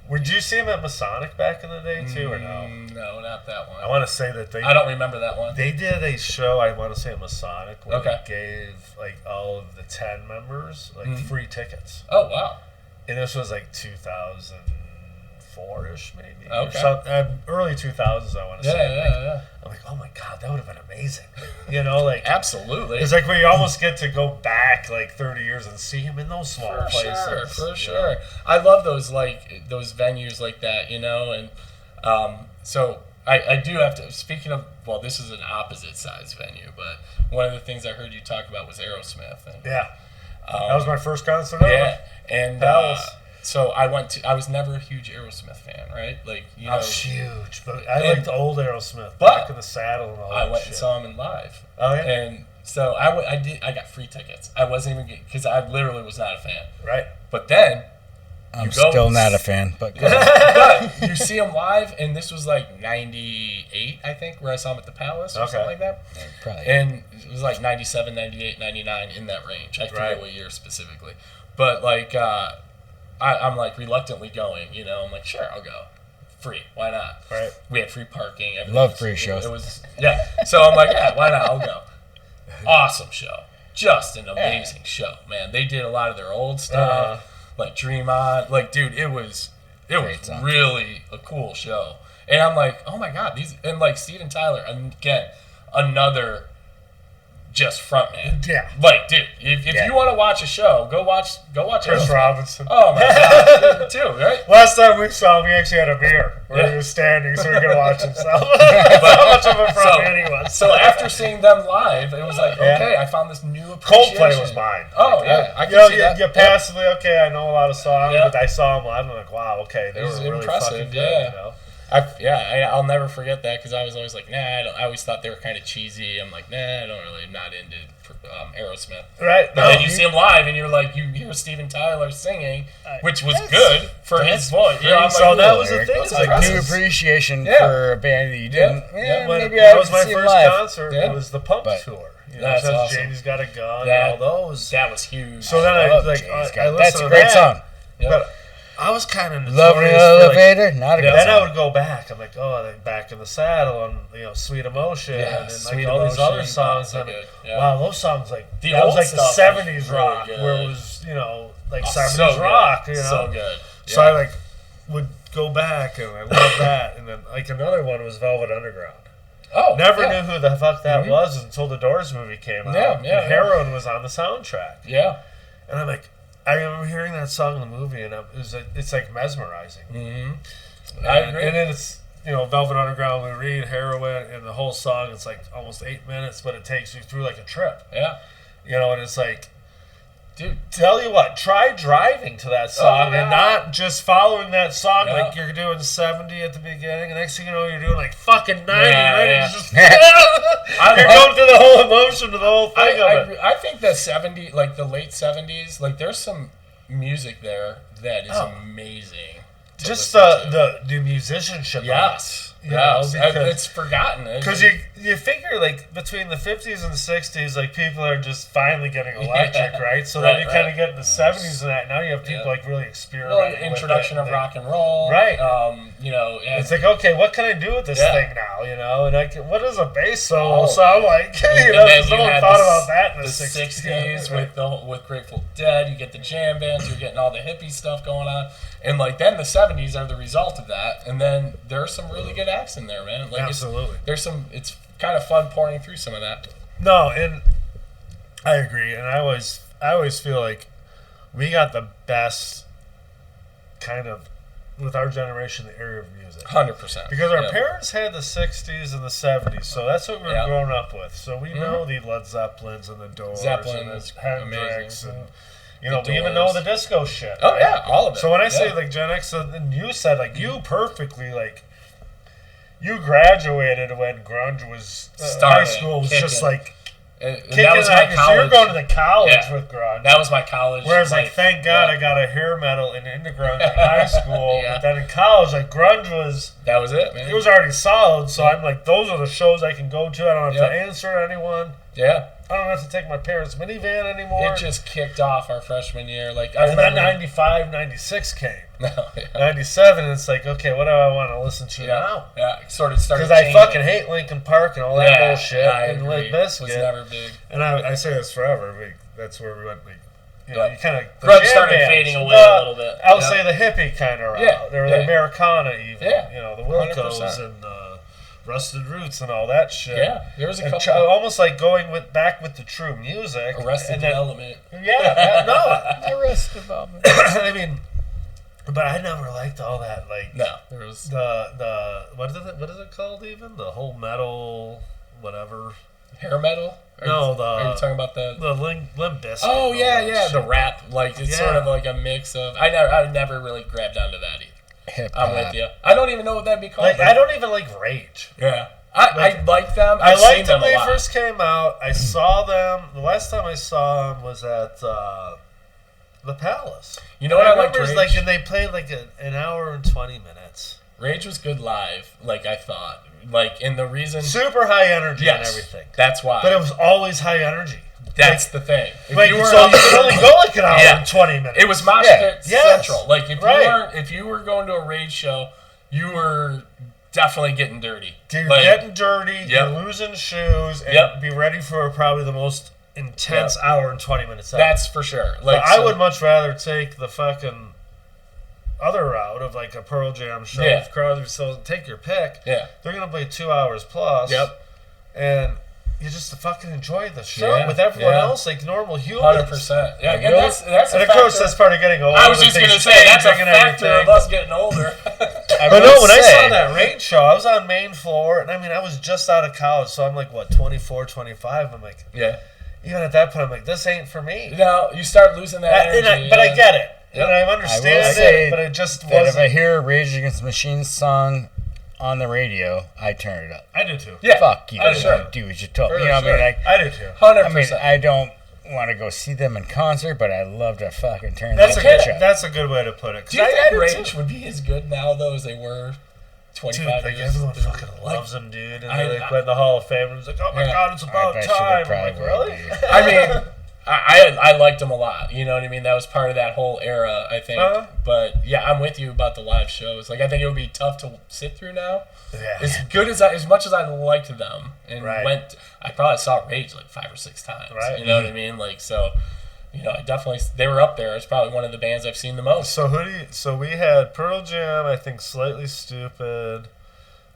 Did you see him at Masonic back in the day too, or no? No, not that one. I want to say that I don't remember that one. They did a show, I want to say at Masonic, where they gave like all of the 10 members like free tickets. Oh wow! And this was like 2004-ish maybe. Okay. Early 2000s, I want to say. Yeah. I'm like, oh my God, that would have been amazing. You know, like absolutely. It's like where you almost get to go back like 30 years and see him in those small places. For sure. I love those venues like that, you know, and so I do have to. Speaking of, well, this is an opposite size venue, but one of the things I heard you talk about was Aerosmith. And, that was my first concert ever. Yeah, and so I was never a huge Aerosmith fan, right? Like, you know, I was huge, but I liked old Aerosmith, Back in the Saddle and all that. I went and saw him in live. Oh yeah. And so I got free tickets. I wasn't even because I literally was not a fan. Right. But then I'm still not a fan, but you see him live, and this was like '98, I think, where I saw him at the Palace or something like that. Yeah, probably. And it was like '97, '98, '99 in that range. I forget what year specifically, but like. I'm like reluctantly going, you know. I'm like, sure, I'll go. Free, why not? Right. We had free parking. Love free shows. It was so I'm like, yeah, why not? I'll go. Awesome show, just an amazing show, man. They did a lot of their old stuff, like Dream On. Like, dude, it was really a cool show. And I'm like, oh my God, and like Steven Tyler, again, another. Just frontman. Yeah. Like, dude, if you want to watch a show, go watch Chris Robinson. Oh my God, too, right? Last time we saw him, we actually had a beer where he was standing, so we could watch himself. That's how much of a frontman he was. So after seeing them live, it was like, okay, I found this new appreciation. Coldplay was mine. Oh yeah, I can see that. You passively, okay, I know a lot of songs, but I saw him live, and I'm like, wow, okay, they were really impressive, fucking good, you know? I'll never forget that because I was always like, nah, I always thought they were kind of cheesy. I'm like, nah, I'm not into Aerosmith. Right. But then you see him live and you're like, you hear Steven Tyler singing, which was good for his voice. You know, so that was the thing. It's like new appreciation for a band that you didn't. Maybe that was my first concert. It was the Pump tour. You know, that's awesome. Janie's Got a Gun and all those. That was huge. So then I listened that's a great song. But I was kind of Love in an Elevator, not a good Then song. I would go back. I'm like, Back in the Saddle and Sweet Emotion and like all these other songs. And wow, those songs that was like the '70s rock where it was like '70s rock. You know, so good. So I like would go back and I love that. And then like another one was Velvet Underground. Oh, never knew who the fuck that was until the Doors movie came out. Yeah, and Heroin was on the soundtrack. Yeah, and I'm like. I remember hearing that song in the movie, and it's like mesmerizing. Mm-hmm. I agree. And then it's Velvet Underground, Lou Reed, Heroin, and the whole song. It's like almost 8 minutes, but it takes you through like a trip. Yeah. And it's like, dude, tell you what, try driving to that song and not just following that song like you're doing 70 at the beginning, and next thing you know, you're doing like fucking 90, right? Yeah. Just, you're going through the whole emotion of the whole thing of it. I think the 70s, like the late 70s, like there's some music there that is amazing. Just the musicianship. Yes. It's forgotten. Because you figure like between the 50s and the 60s, like people are just finally getting electric, right? So then you kind of get in the 70s and that. Now you have people like really experimenting. Well, introduction of rock and roll, right? It's like, okay, what can I do with this thing now? And what does a bass solo sound like? Because no one thought about that in the 60s. with Grateful Dead. You get the jam bands. You're getting all the hippie stuff going on. And like then the 70s are the result of that, and then there are some really good acts in there, man. Like absolutely, it's kind of fun pouring through some of that. No, and I agree, and I always feel like we got the best kind of with our generation, the era of music. 100%. Because our parents had the 60s and the 70s, so that's what we're growing up with. So we know the Led Zeppelins and the Doors and the Hendrix and You know, we even know the disco shit. Oh, yeah, all of it. So when I say, like, Gen X, and you said, like, you perfectly, like, you graduated when grunge was, high school was kicking. Just, like, that was my college. So you're going to the college with grunge. That was my college. Whereas, like, thank God I got a hair metal and into grunge in high school. But then in college, like, grunge was... That was it, man. It was already solid, so I'm like, those are the shows I can go to. I don't have to answer to anyone. Yeah. I don't have to take my parents' minivan anymore. It just kicked off our freshman year. Like, and then 95, 96 came. 97, it's like, okay, what do I want to listen to now? Yeah, it sort of started because I fucking hate Linkin Park and all that bullshit. And Limp Bizkit was never big. And I say this forever. That's where we went. Like, you know, you kind of grunge started fading away a little bit. I would say the hippie kind of route. There were the Americana even. You know, the Wilcos 100%. And Rusted Roots and all that shit. Yeah, there was a couple. Almost like going back with the true music. Arrested Development. Arrested Development. I mean, but I never liked all that. Like, no, there was the what is it called even? The whole metal, whatever. Hair metal. Are you talking about the Limp Bizkit? Oh yeah, the rap. Like it's sort of like a mix of. I never really grabbed onto that either. Hip-hop. I'm with you. I don't even know what that'd be called. Like, I don't even like Rage. Yeah. I like them. I liked them when they first came out. I saw them. The last time I saw them was at the Palace. You know what I liked Rage? Like, and they played like an hour and 20 minutes. Rage was good live, like I thought. Like, and the reason... Super high energy and everything. That's why. But it was always high energy. That's the thing. Like, you could only go like an hour and 20 minutes. It was mosh pit central. Like, if you were going to a Rage show, you were definitely getting dirty. You're getting dirty, you're losing shoes, and be ready for probably the most intense hour and 20 minutes. That's for sure. Like, I would much rather take the fucking other route of like a Pearl Jam show with crowds. So take your pick. Yeah. They're going to play 2 hours plus. Yep. And... you just fucking enjoy the show with everyone else, like normal humans. 100%. Yeah, and that's a and of course, that's part of getting older. I was just going to say, that's a factor of us getting older. But no, when I saw that Rage show, I was on main floor, and I mean, I was just out of college, so I'm like, what, 24, 25? I'm like, even at that point, I'm like, this ain't for me. No, you start losing that energy. But I get it. And I understand it, but it just wasn't. If I hear a Rage Against the Machine song on the radio, I turn it up. I do too. Yeah. Fuck you. Do what you told me. You know what I mean? Like, I do too. 100%. I mean, I don't want to go see them in concert, but I love to fucking turn that up. That's a good way to put it. Do you think Rage would be as good now, though, as they were 25 years ago? Everyone fucking loves them, dude. And they played in the Hall of Fame, and it was like, oh my God, it's about time. I'm like, really? I mean... I liked them a lot. You know what I mean? That was part of that whole era, I think. But yeah, I'm with you about the live shows. Like, I think it would be tough to sit through now. Yeah. As much as I liked them and I probably saw Rage like 5 or 6 times. Right. You know what I mean? Like, so, you know, they were up there. It's probably one of the bands I've seen the most. So we had Pearl Jam, I think Slightly Stupid,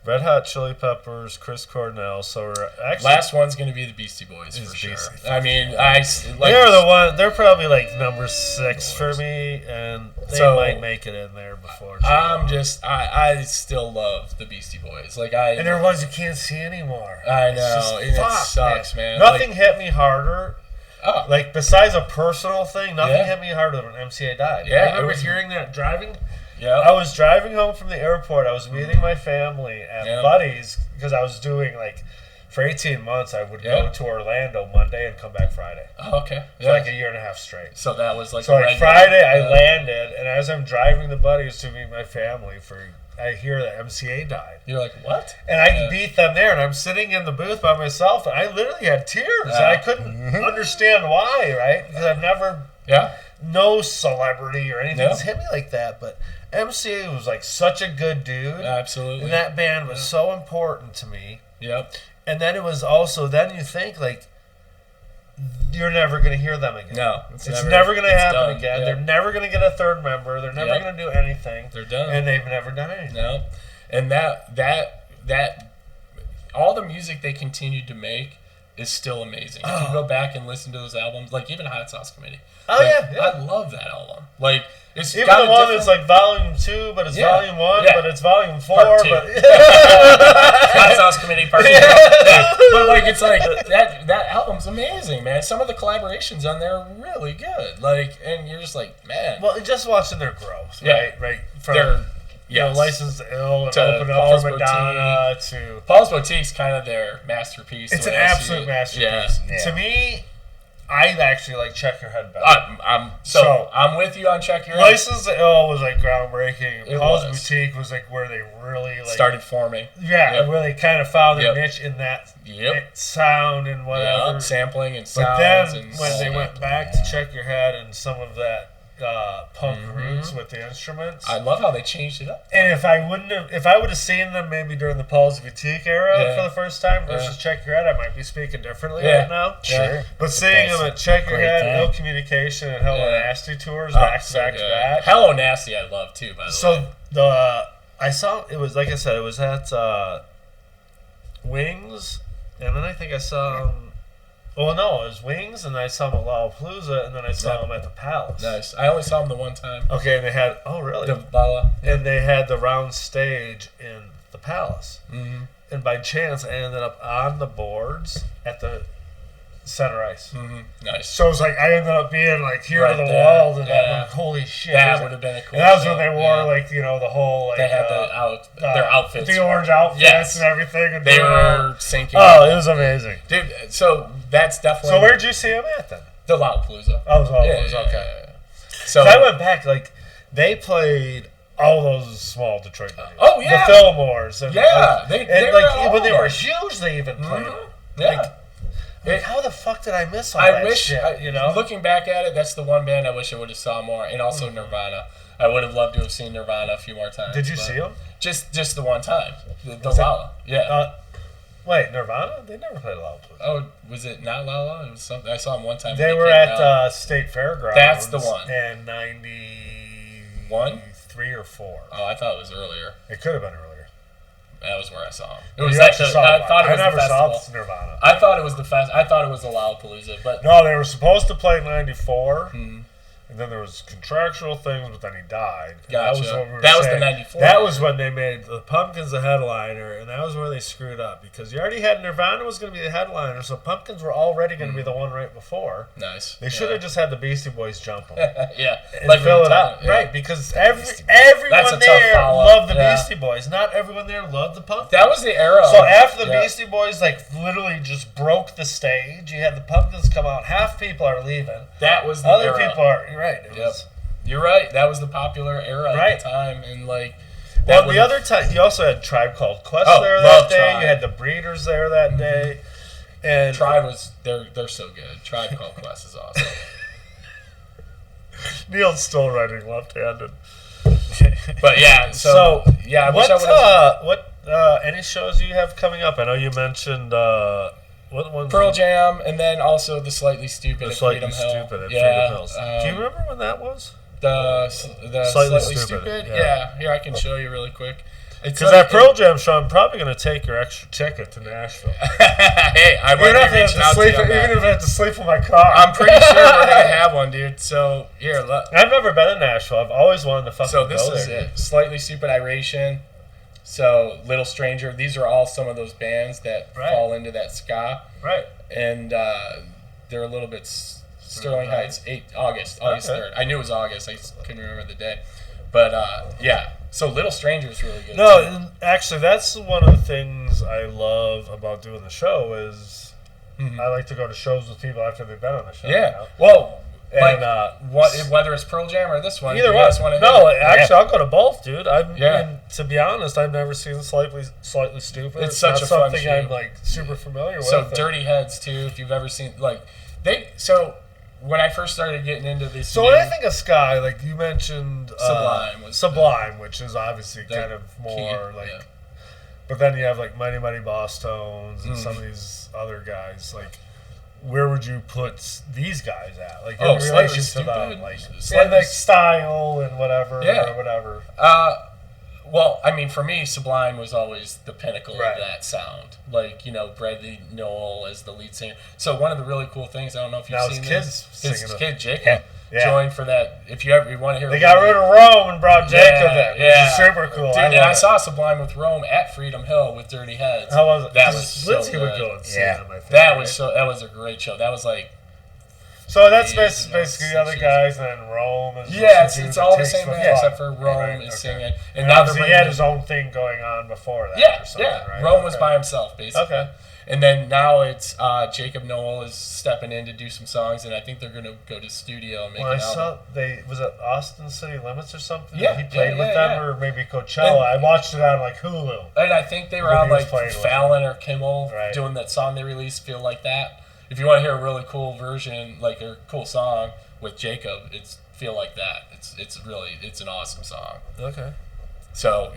Red Hot Chili Peppers, Chris Cornell. So we're actually last one's going to be the Beastie Boys for sure. I mean, they're the one. They're probably like number 6 for me, and they might make it in there before. I still love the Beastie Boys. And they're ones you can't see anymore. I know, and it sucks, man. Nothing hit me harder. Like besides a personal thing, nothing hit me harder than when MCA died. Yeah, I remember hearing that driving. Yeah, I was driving home from the airport. I was meeting my family at Buddy's because I was doing like for 18 months. I would go to Orlando Monday and come back Friday. Oh, okay, for like a year and a half straight. So that was like Friday. I landed, and as I'm driving the Buddy's to meet my family, I hear that MCA died. You're like, what? And I beat them there, and I'm sitting in the booth by myself, and I literally had tears, and I couldn't understand why. Right? Because I've never no celebrity or anything that's hit me like that, but. MCA was like such a good dude. Absolutely. And that band was so important to me. Yep. And then it was also, then you think like, you're never going to hear them again. No. It's never going to happen again. Yep. They're never going to get a third member. They're never going to do anything. They're done. And they've never done anything. No. And that all the music they continued to make is still amazing. If you go back and listen to those albums, like even Hot Sauce Committee. Oh, like, yeah. I love that album. Like, it's even got the one that's like volume 2, but it's volume 1, but it's volume 4. Part 2. But Hot Sauce Committee Part 2. Yeah. But like, it's like that album's amazing, man. Some of the collaborations on there are really good. Like, and you're just like, man. Well, just watching their growth, right? From License to Ill and Open Up for Madonna to Paul's Boutique's kind of their masterpiece. It's an absolute masterpiece. Yeah. To me, I actually like Check Your Head better. I'm with you on Check Your Head. License to Ill was like groundbreaking. Paul's Boutique was like where they really like started forming. Yeah, where they kind of found their niche in that sound and whatever. Sampling and sounds. But then when they went back to Check Your Head and some of that punk roots with the instruments. I love how they changed it up. And if I would have seen them maybe during the Paul's Boutique era for the first time versus Check Your Head, I might be speaking differently right now. Sure. But seeing them at Check Your Head, No Communication, and Hello Nasty tours back to back. Hello Nasty I love too, by the way. I saw, it was like I said, it was at Wings, and then I think I saw it was Wings, and I saw them at Lollapalooza, and then I saw them at the Palace. Nice. I only saw them the one time. Okay, and they had, really? And they had the round stage in the Palace. Mm-hmm. And by chance, I ended up on the boards at the center ice. Mm-hmm. Nice. So it was like, I ended up being like here to the wall, and I'm like, holy shit. That would have been a cool And that was when they wore like, the whole like... They had their outfits. The orange outfits and everything. And they were sinking. Oh, it was amazing. Dude, so that's definitely... So where'd you see them at then? The Lollapalooza. Oh, it was Lollapalooza, okay. Yeah. So I went back, like, they played all those small Detroit venues. Oh, yeah. The Fillmores. And, when they were were huge, they even played them. Yeah. Like, how the fuck did I miss all that shit? Looking back at it, that's the one band I wish I would have saw more, and also Nirvana. I would have loved to have seen Nirvana a few more times. Did you see them? Just the one time. The Lala. Yeah. Wait, Nirvana? They never played Lollapalooza. Oh, was it not Lala? It was something. I saw them one time. They were at State Fairgrounds. That's the one. In 91? 3 or 4. Oh, I thought it was earlier. It could have been earlier. That was where I saw him. It was I thought it was I never the festival. saw Nirvana. I thought it was the I thought it was the Lollapalooza, but no, they were supposed to play 94, and then there was contractual things, but then he died. Gotcha. That was the 94. That was when they made the Pumpkins the headliner, and that was where they screwed up because you already had Nirvana was going to be the headliner, so Pumpkins were already going to be the one right before. Nice. They should have just had the Beastie Boys jump them. And like fill it up, right? Because everyone there loved the Beastie Boys. Not everyone there loved the Pumpkins. That was the era. So after the Beastie Boys literally just broke the stage, you had the Pumpkins come out. Half people are leaving. That was the other era. People are. You're right. You're right. That was the popular era at the time, and Well, the other time you also had Tribe Called Quest there that day. Tribe. You had the Breeders there that day, and Tribe was they're so good. Tribe Called Quest is awesome. Neil's still writing left-handed. But yeah, so I wish I would have. Any shows you have coming up? I know you mentioned what one? Pearl Jam, and then also the Slightly Stupid at Freedom Hill. Freedom Hills. Do you remember when that was? The Slightly Stupid. Yeah. Here I can show you really quick. Because that Pearl Jam show, I'm probably going to take your extra ticket to Nashville. Hey, I might be reaching out to you on that. Even if I have to sleep in my car. I'm pretty sure we're going to have one, dude. So, here, look. I've never been in Nashville. I've always wanted to fucking go there. So, this is it. Slightly Stupid Iration. So, Little Stranger. These are all some of those bands that fall into that ska. Right. And they're a little bit... Sterling Heights, August 3rd. I knew it was August. I just couldn't remember the day. But, yeah. So Little Stranger is really good. No, actually, that's one of the things I love about doing the show is I like to go to shows with people after they've been on the show. Yeah. Well, and, whether it's Pearl Jam or this one. Either one. No, actually, I'll go to both, dude. To be honest, I've never seen Slightly Stupid. It's such a fun something I'm super familiar with. So Dirty Heads too, if you've ever seen when I first started getting into this. So when I think of ska, like you mentioned, Sublime, which is obviously kind of more but then you have like Mighty Mighty Boss Tones and some of these other guys. Like, where would you put these guys at? Like in relation to them, like style and whatever, or whatever. Well, I mean, for me, Sublime was always the pinnacle of that sound. Like, Bradley Noel as the lead singer. So one of the really cool things, I don't know if you've seen this. His kid, Jacob, joined for that. If you want to hear they got rid of Rome and brought Jacob in. Yeah. Super cool. Dude, I saw Sublime with Rome at Freedom Hill with Dirty Heads. How was it? That was so Lindsay good. would go and see them, I think. That was a great show. That was like... So that's basically the other guys, and then Rome is... Yeah, it's all the same band, except for Rome is singing. And now he had his own thing going on before that. Yeah. Right? Rome was by himself, basically. Okay. And then now it's Jacob Noel is stepping in to do some songs, and I think they're going to go to studio and make an album. Was it Austin City Limits or something? Yeah. He played with them, or maybe Coachella. I watched it on Hulu. And I think they were on Fallon or Kimmel doing that song they released, Feel Like That. If you want to hear a really cool version, like a cool song with Jacob, it's Feel Like That. It's an awesome song. Okay. So,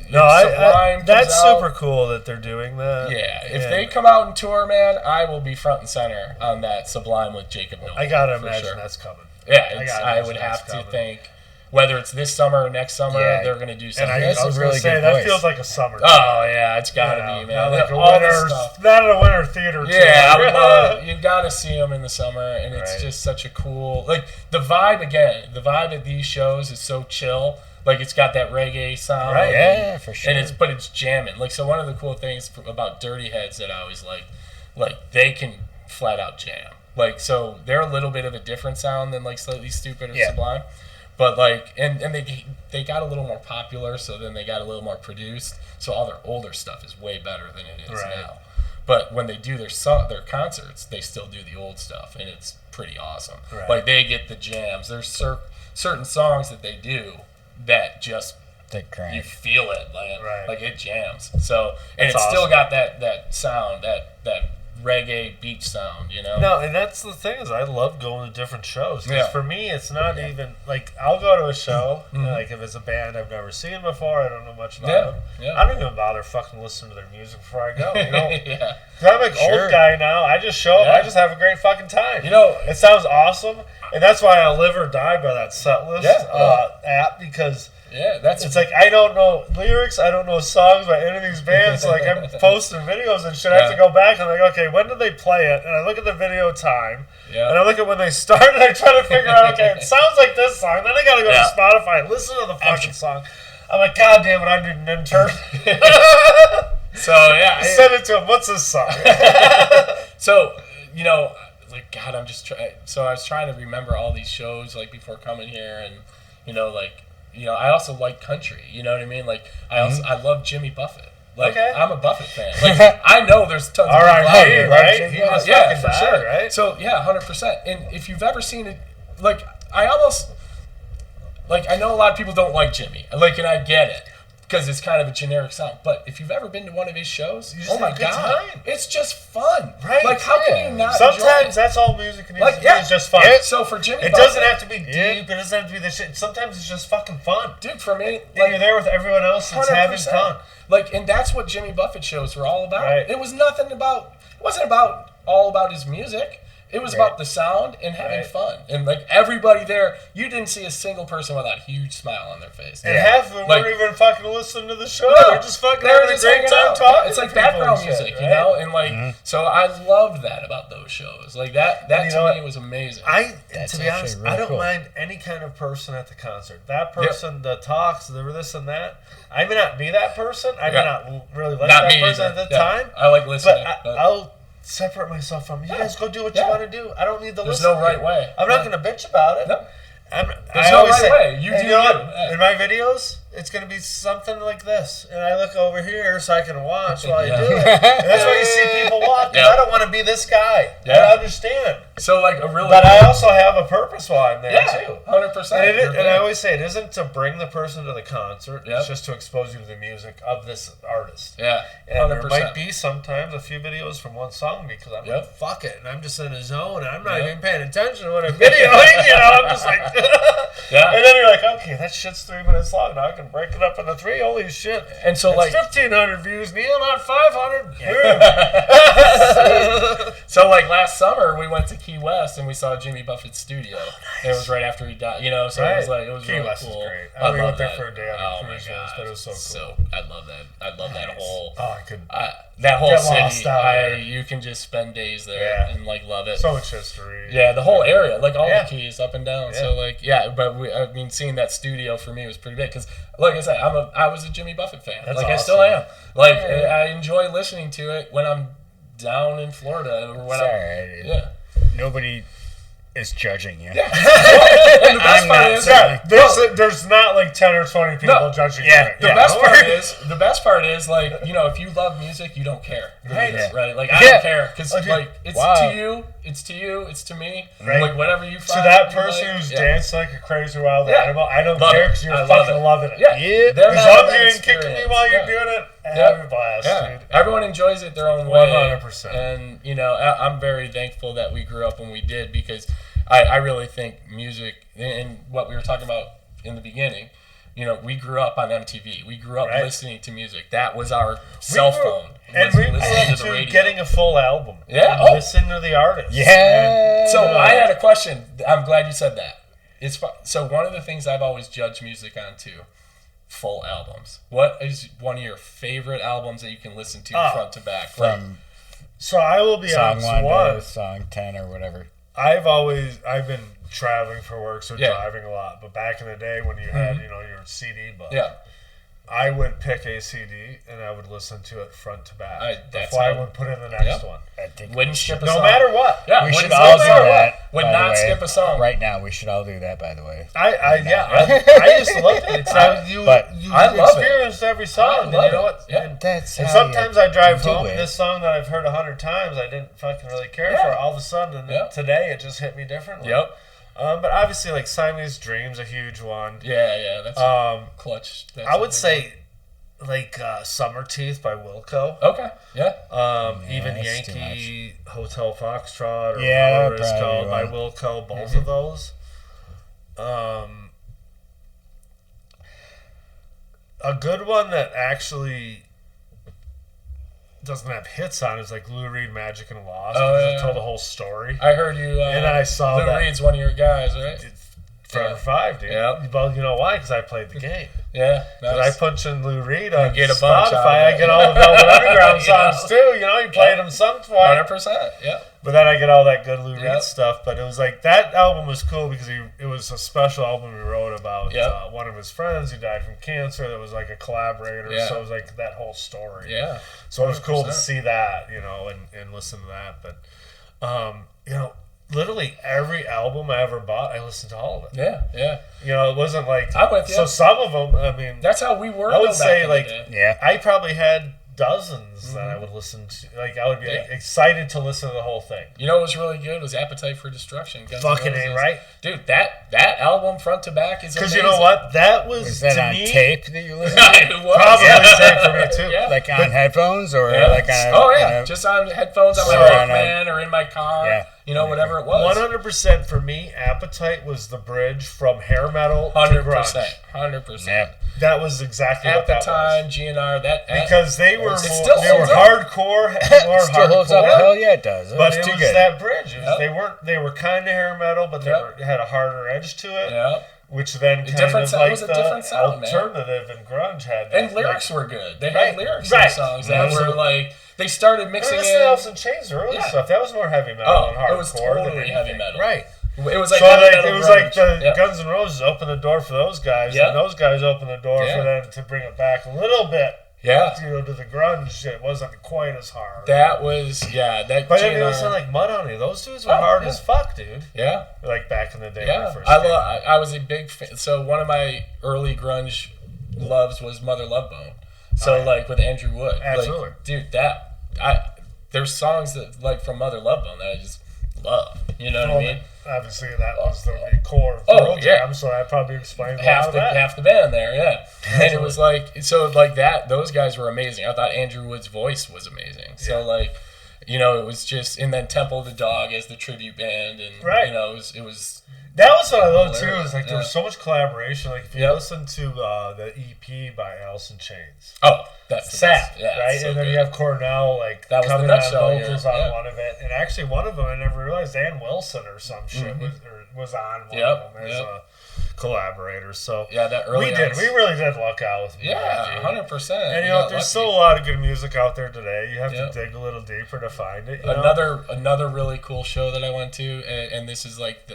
that's super cool that they're doing that. Yeah, if they come out and tour, man, I will be front and center on that Sublime with Jacob Noel. I gotta imagine that's coming. Yeah, I would have to think. Whether it's this summer or next summer, they're going to do something. And I was really say that feels like a summer. Oh yeah, it's got to be, man. Not a winter theater. Yeah, I would love. You got to see them in the summer, and it's just such a cool the vibe. Again, the vibe of these shows is so chill. Like it's got that reggae sound, right? Yeah, for sure. And it's jamming. Like so, one of the cool things about Dirty Heads that I always like they can flat out jam. Like so, they're a little bit of a different sound than Slightly Stupid or Sublime. But and they got a little more popular, so then they got a little more produced. So all their older stuff is way better than it is now. But when they do their concerts, they still do the old stuff, and it's pretty awesome. Right. Like they get the jams. There's certain songs that they do that just you feel it, like it jams. So and it's still got that sound, that reggae beach sound, No, and that's the thing is I love going to different shows. Because for me, it's not even I'll go to a show if it's a band I've never seen before, I don't know much about them. Yeah. I don't even bother fucking listening to their music before I go. Because I'm old guy now. I just show up. I just have a great fucking time. It sounds awesome, and that's why I live or die by that set list app because. Yeah, it's I don't know lyrics, I don't know songs by any of these bands. So I'm posting videos and shit. I have to go back and okay, when did they play it? And I look at the video time, and I look at when they started. And I try to figure out, okay, it sounds like this song. Then I got to go to Spotify and listen to the fucking song. I'm like, God damn it, I need an intern. So yeah, send it to him. What's this song? So God, I'm just trying. So I was trying to remember all these shows before coming here, and I also like country. You know what I mean? I love Jimmy Buffett. I'm a Buffett fan. I know there's tons of people out here, right? Yeah, for sure. Right? So 100%. And if you've ever seen it, I almost I know a lot of people don't like Jimmy. And I get it. Because it's kind of a generic sound. But if you've ever been to one of his shows, oh my God, it's just fun. Right. How can you not Sometimes that's all music needs to be. It's just fun. So for Jimmy Buffett, doesn't have to be deep. It doesn't have to be the shit. Sometimes it's just fucking fun. Dude, for me, you're there with everyone else that's having fun. And that's what Jimmy Buffett shows were all about. Right. It was it wasn't all about his music. It was about the sound and having fun. And everybody there, you didn't see a single person without a huge smile on their face. And half of them weren't even fucking listening to the show. No, they're just fucking having a great time talking. It's background music, And so I loved that about those shows. That to me was amazing. To be honest, really I don't mind any kind of person at the concert. That person that talks, this and that. I may not be that person. I may not really like that person at the time. I like listening. But I'll separate myself from you guys. Go do what you want to do. I don't need the listen. There's no right way. I'm not going to bitch about it. No. There's no right way. You do. In my videos, it's going to be something like this, and I look over here so I can watch while I do it. And that's why you see people walk. Because I don't want to be this guy. I understand. So but I also have a purpose while I'm there too. 100%. And I always say it isn't to bring the person to the concert. It's just to expose you to the music of this artist. Yeah. 100%. And there might be sometimes a few videos from one song because I'm like, fuck it, and I'm just in a zone and I'm not even paying attention to what I'm videoing. I'm just like, and then you're like, okay, that shit's 3 minutes long. Now I can fucking break it up into 3. Holy shit! And so, it's 1,500 views. Neil, not 500. So, like last summer, we went to Key West and we saw Jimmy Buffett's studio. Oh, nice. It was right after he died. You know, so it was like Key really West cool. Is great. I went love there that. for a day on Oh a my cruise, god, but it was so cool. I love that. I love that whole. Oh, I could. That whole get city. lost out there. You can just spend days there and like love it. So much history. Yeah, the whole area, like all the Keys up and down. Yeah. So like, but I mean, seeing that studio for me was pretty big because, like I said, I was a Jimmy Buffett fan. That's like awesome. I still am. Like I enjoy listening to it when I'm down in Florida or when Nobody is judging you. Yeah. And the best part is there's not like 10 or 20 people judging you. The best part is like, you know, if you love music, you don't care. Right. Like I don't care because like it's to you, it's to me. Right. Like whatever you find. To that person who's dancing like a crazy wild animal, I don't care because you're fucking loving it. Yeah. As long as you ain't kicking me while you're doing it, have a blast, dude. Everyone enjoys it their own way. 100%. And, you know, I'm very thankful that we grew up when we did because I really think music, and what we were talking about in the beginning, you know, we grew up on MTV. We grew up listening to music. That was our cell phone. And we grew up to getting a full album. Yeah. And listening to the artist. Yeah. So I had a question. I'm glad you said that. So one of the things I've always judged music on too, full albums. What is one of your favorite albums that you can listen to front to back? So I will be honest. Song 1 to song 10 or whatever. I've been traveling for work, so driving a lot. But back in the day when you had, you know, your CD book, I would pick a CD and I would listen to it front to back before I would put in the next one. Wouldn't skip a song. No matter what. Yeah, we should all do that. Would not skip a song. Right now, we should all do that, by the way. I used to love it. You experienced every song. And you know what? Yeah. And sometimes I drive home and this song that I've heard 100 times, I didn't fucking really care for. All of a sudden, today it just hit me differently. Yep. But obviously, like Siamese Dream's a huge one. Yeah, that's clutch. That's I would say, like Summer Teeth by Wilco. Okay, yeah. Even Yankee Hotel Foxtrot or whatever it's called by Wilco. Both of those. A good one that actually doesn't have hits on is like Lou Reed, Magic and Lost. Because it told the whole story. I heard you. And I saw Lou Reed's one of your guys, right? Forever 5, dude. Yeah. Well, you know why? Because I played the game. Yeah. Because I punch in Lou Reed on get a bunch Spotify. I get all the Velvet Underground songs too. You know, he played them some twice. 100%. Yeah. But then I get all that good Lou Reed stuff. But it was like that album was cool because it was a special album he wrote about one of his friends who died from cancer. That was like a collaborator. Yeah. So it was like that whole story. Yeah. So it was cool to see that, you know, and listen to that. But you know, literally every album I ever bought, I listened to all of it. Yeah, yeah. You know, it wasn't like I'm with you. So some of them, I mean, that's how we were. I would say like I probably had dozens that I would listen to. Like I would be like, excited to listen to the whole thing. You know what was really good was Appetite for Destruction. Fucking ain't right, dude. That album front to back is because you know what that was that to on me, tape that you listened to? It was. Probably tape for me too. Yeah. Like on headphones or like on just on headphones on my Walkman or in my car. Yeah. You know, whatever it was. 100% for me, Appetite was the bridge from hair metal to grunge. 100%. Yeah. That was exactly at what the that time. was. GNR because they were still hardcore. More still holds up. Hell yeah, it does. But it was that bridge. They were kind of hair metal, but they had a harder edge to it. Yeah. Which then kind of like the sound, alternative and grunge had. And lyrics were good. They had lyrics in songs that were like. They started mixing in. Alice in Chains early stuff. That was more heavy metal than hardcore. It was totally heavy metal. Right. It was like so it was like the Guns N' Roses opened the door for those guys, and those guys opened the door for them to bring it back a little bit. Yeah. You know, to the grunge, it wasn't quite as hard. That was that. But then it was like Mudhoney. Those dudes were hard as fuck, dude. Yeah. Like back in the day. Yeah. When I was a big fan. So one of my early grunge loves was Mother Love Bone. So like with Andrew Wood. Absolutely. Like, dude, there's songs that like from Mother Love Bone that I just love. You know what I mean? Obviously, that was the core of Pearl Jam, so that probably explains half the band there, and it was like that. Those guys were amazing. I thought Andrew Wood's voice was amazing. So like, you know, it was just, and then Temple of the Dog as the tribute band, and you know, it was That was what I loved too. Is like there was so much collaboration. Like if you listen to the EP by Alice in Chains. Oh, that's the Sap, yeah, right? so and then good. you have Cornell like that was coming the on nutshell, vocals on one of it, and actually one of them I never realized Dan Wilson or some shit was on one of them as a collaborator. So that early we really did luck out with 100%. And you know, there's still a lot of good music out there today. You have to dig a little deeper to find it. Another really cool show that I went to, and this is like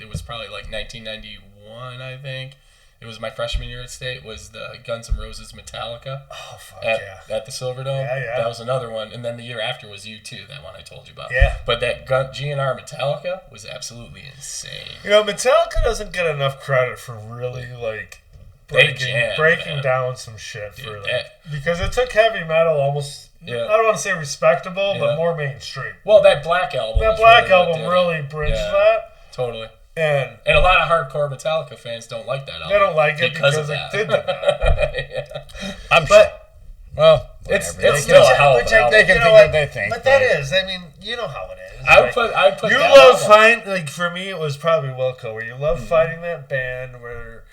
it was probably like 1991, I think. It was my freshman year at State. Was the Guns N' Roses Metallica? Oh fuck at the Silverdome. Yeah. That was another one, and then the year after was U2, that one I told you about. Yeah. But that GNR Metallica was absolutely insane. You know, Metallica doesn't get enough credit for really like breaking down some shit for because it took heavy metal almost. I don't want to say respectable, but more mainstream. Well, that Black Album. That Black Album really bridged that. Totally. And a lot of hardcore Metallica fans don't like that album. They don't like it because it did that. I'm sure. Well, it's still a hell of an album. They can think what they think. But that is, I mean, you know how it is. I would put you that love fighting, like for me it was probably Wilco, where you love fighting that band where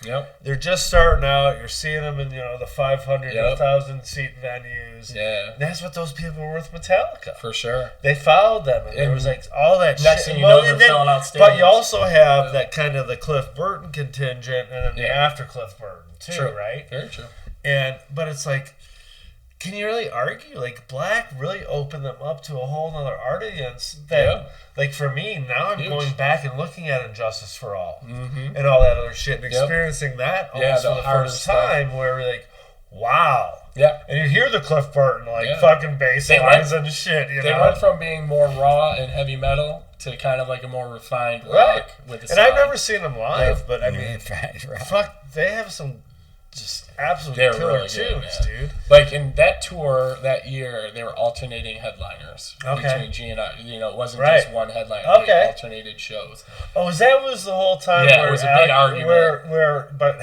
they're just starting out, you're seeing them in, the 500 to 1,000 seat venues. Yeah. And that's what those people were with Metallica. For sure. They followed them, and there was like all that next shit. Thing you know, they're selling out stadiums. But you also have that kind of the Cliff Burton contingent and then the after Cliff Burton too, right? Very true. But it's like, can you really argue? Like, Black really opened them up to a whole other audience that, like, for me, now I'm going back and looking at Injustice for All and all that other shit and experiencing that almost for the first time where we're like, wow. Yeah. And you hear the Cliff Burton, fucking bass lines and shit, They went from being more raw and heavy metal to kind of like a more refined rock with a And I've never seen them live, but I mean, fuck, they have some just absolutely killer tunes, dude. Like in that tour that year, they were alternating headliners between G and I. It wasn't just one headliner. They alternated shows. Oh, that was the whole time. Yeah, it was a big argument. But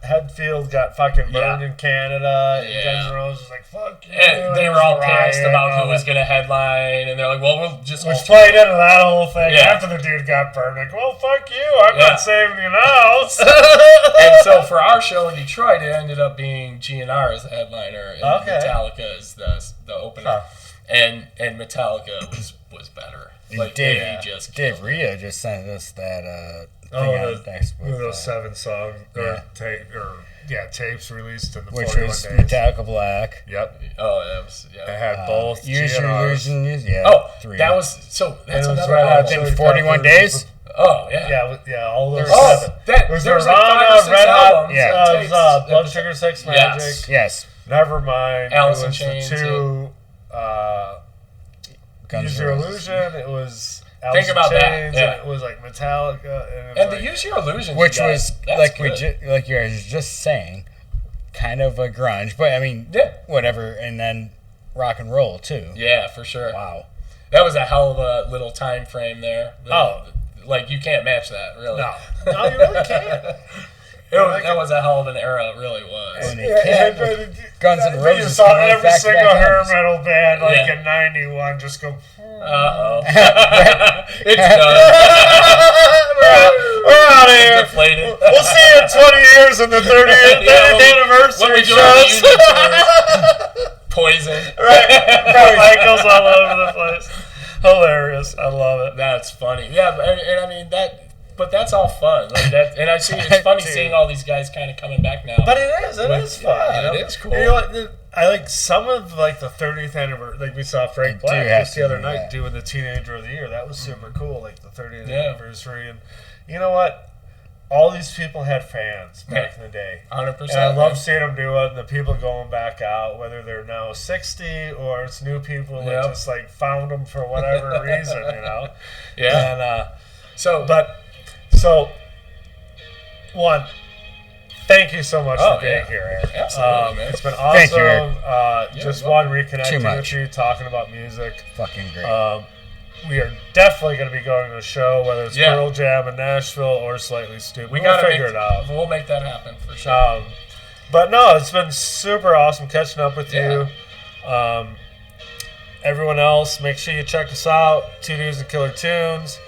Hetfield got fucking burned in Canada, and Guns N' Roses was like, fuck you. And they were all pissed about who was going to headline, and they're like, well, we'll just... Which played into that whole thing after the dude got burned. Like, well, fuck you, I'm not saving you now. And so for our show in Detroit, it ended up being GNR as the headliner, and Metallica as the opener. And Metallica was better. Like, Dave Rio just sent us that... those 7 songs tapes released in the which 41 was days. Metallica Black. Yep. Oh, that was It had both. Use Your Illusion. Three. That was so. That's another. I think 41 days. Oh yeah. Yeah. All those. There was Nirvana, like 5 or 6 Red Hot. albums. It was Blood Sugar Sex Magic. Yes. Nevermind. Alice in Chains. Use Your Illusion. It was. Think about Chains, that. And it was like Metallica, and the Use Your Illusion, which was like like you guys were just saying, kind of a grunge, but I mean, whatever. And then rock and roll too. Yeah, for sure. Wow, that was a hell of a little time frame there. Like you can't match that, really. No, you really can't. That was a hell of an era, it really was. And Guns N' Roses. You saw every single hair metal band in '91 just go. It's done. We're out of here. Deflated. We'll see you in 20 years in the 30th anniversary shows. Poison. Right. Michael's all over the place. Hilarious. I love it. That's funny. Yeah, and I mean that. But that's all fun. Like that, and I see it's funny seeing all these guys kind of coming back now. But it is fun. Yeah, it is cool. You know what? I like some of like the 30th anniversary. Like we saw Frank Black just the other night doing the Teenager of the Year. That was super cool. Like the 30th anniversary, and you know what? All these people had fans back in the day. 100%. And I love seeing them do it, and the people going back out, whether they're now 60 or it's new people that just like found them for whatever reason, Yeah. And So, one, thank you so much for being here, Eric. Absolutely, man. It's been awesome. Thank you, Eric. Just reconnecting with you, talking about music. Fucking great. We are definitely going to be going to a show, whether it's Pearl Jam in Nashville or Slightly Stupid. We got to figure it out. We'll make that happen for sure. But no, it's been super awesome catching up with you. Everyone else, make sure you check us out. 2 Dudes and Killer Tunes.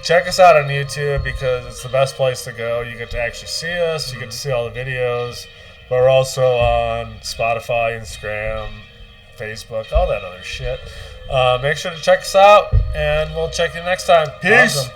check us out on YouTube because it's the best place to go. You get to actually see us. You get to see all the videos. But we're also on Spotify, Instagram, Facebook, all that other shit. Make sure to check us out, and we'll check you next time. Peace. Awesome.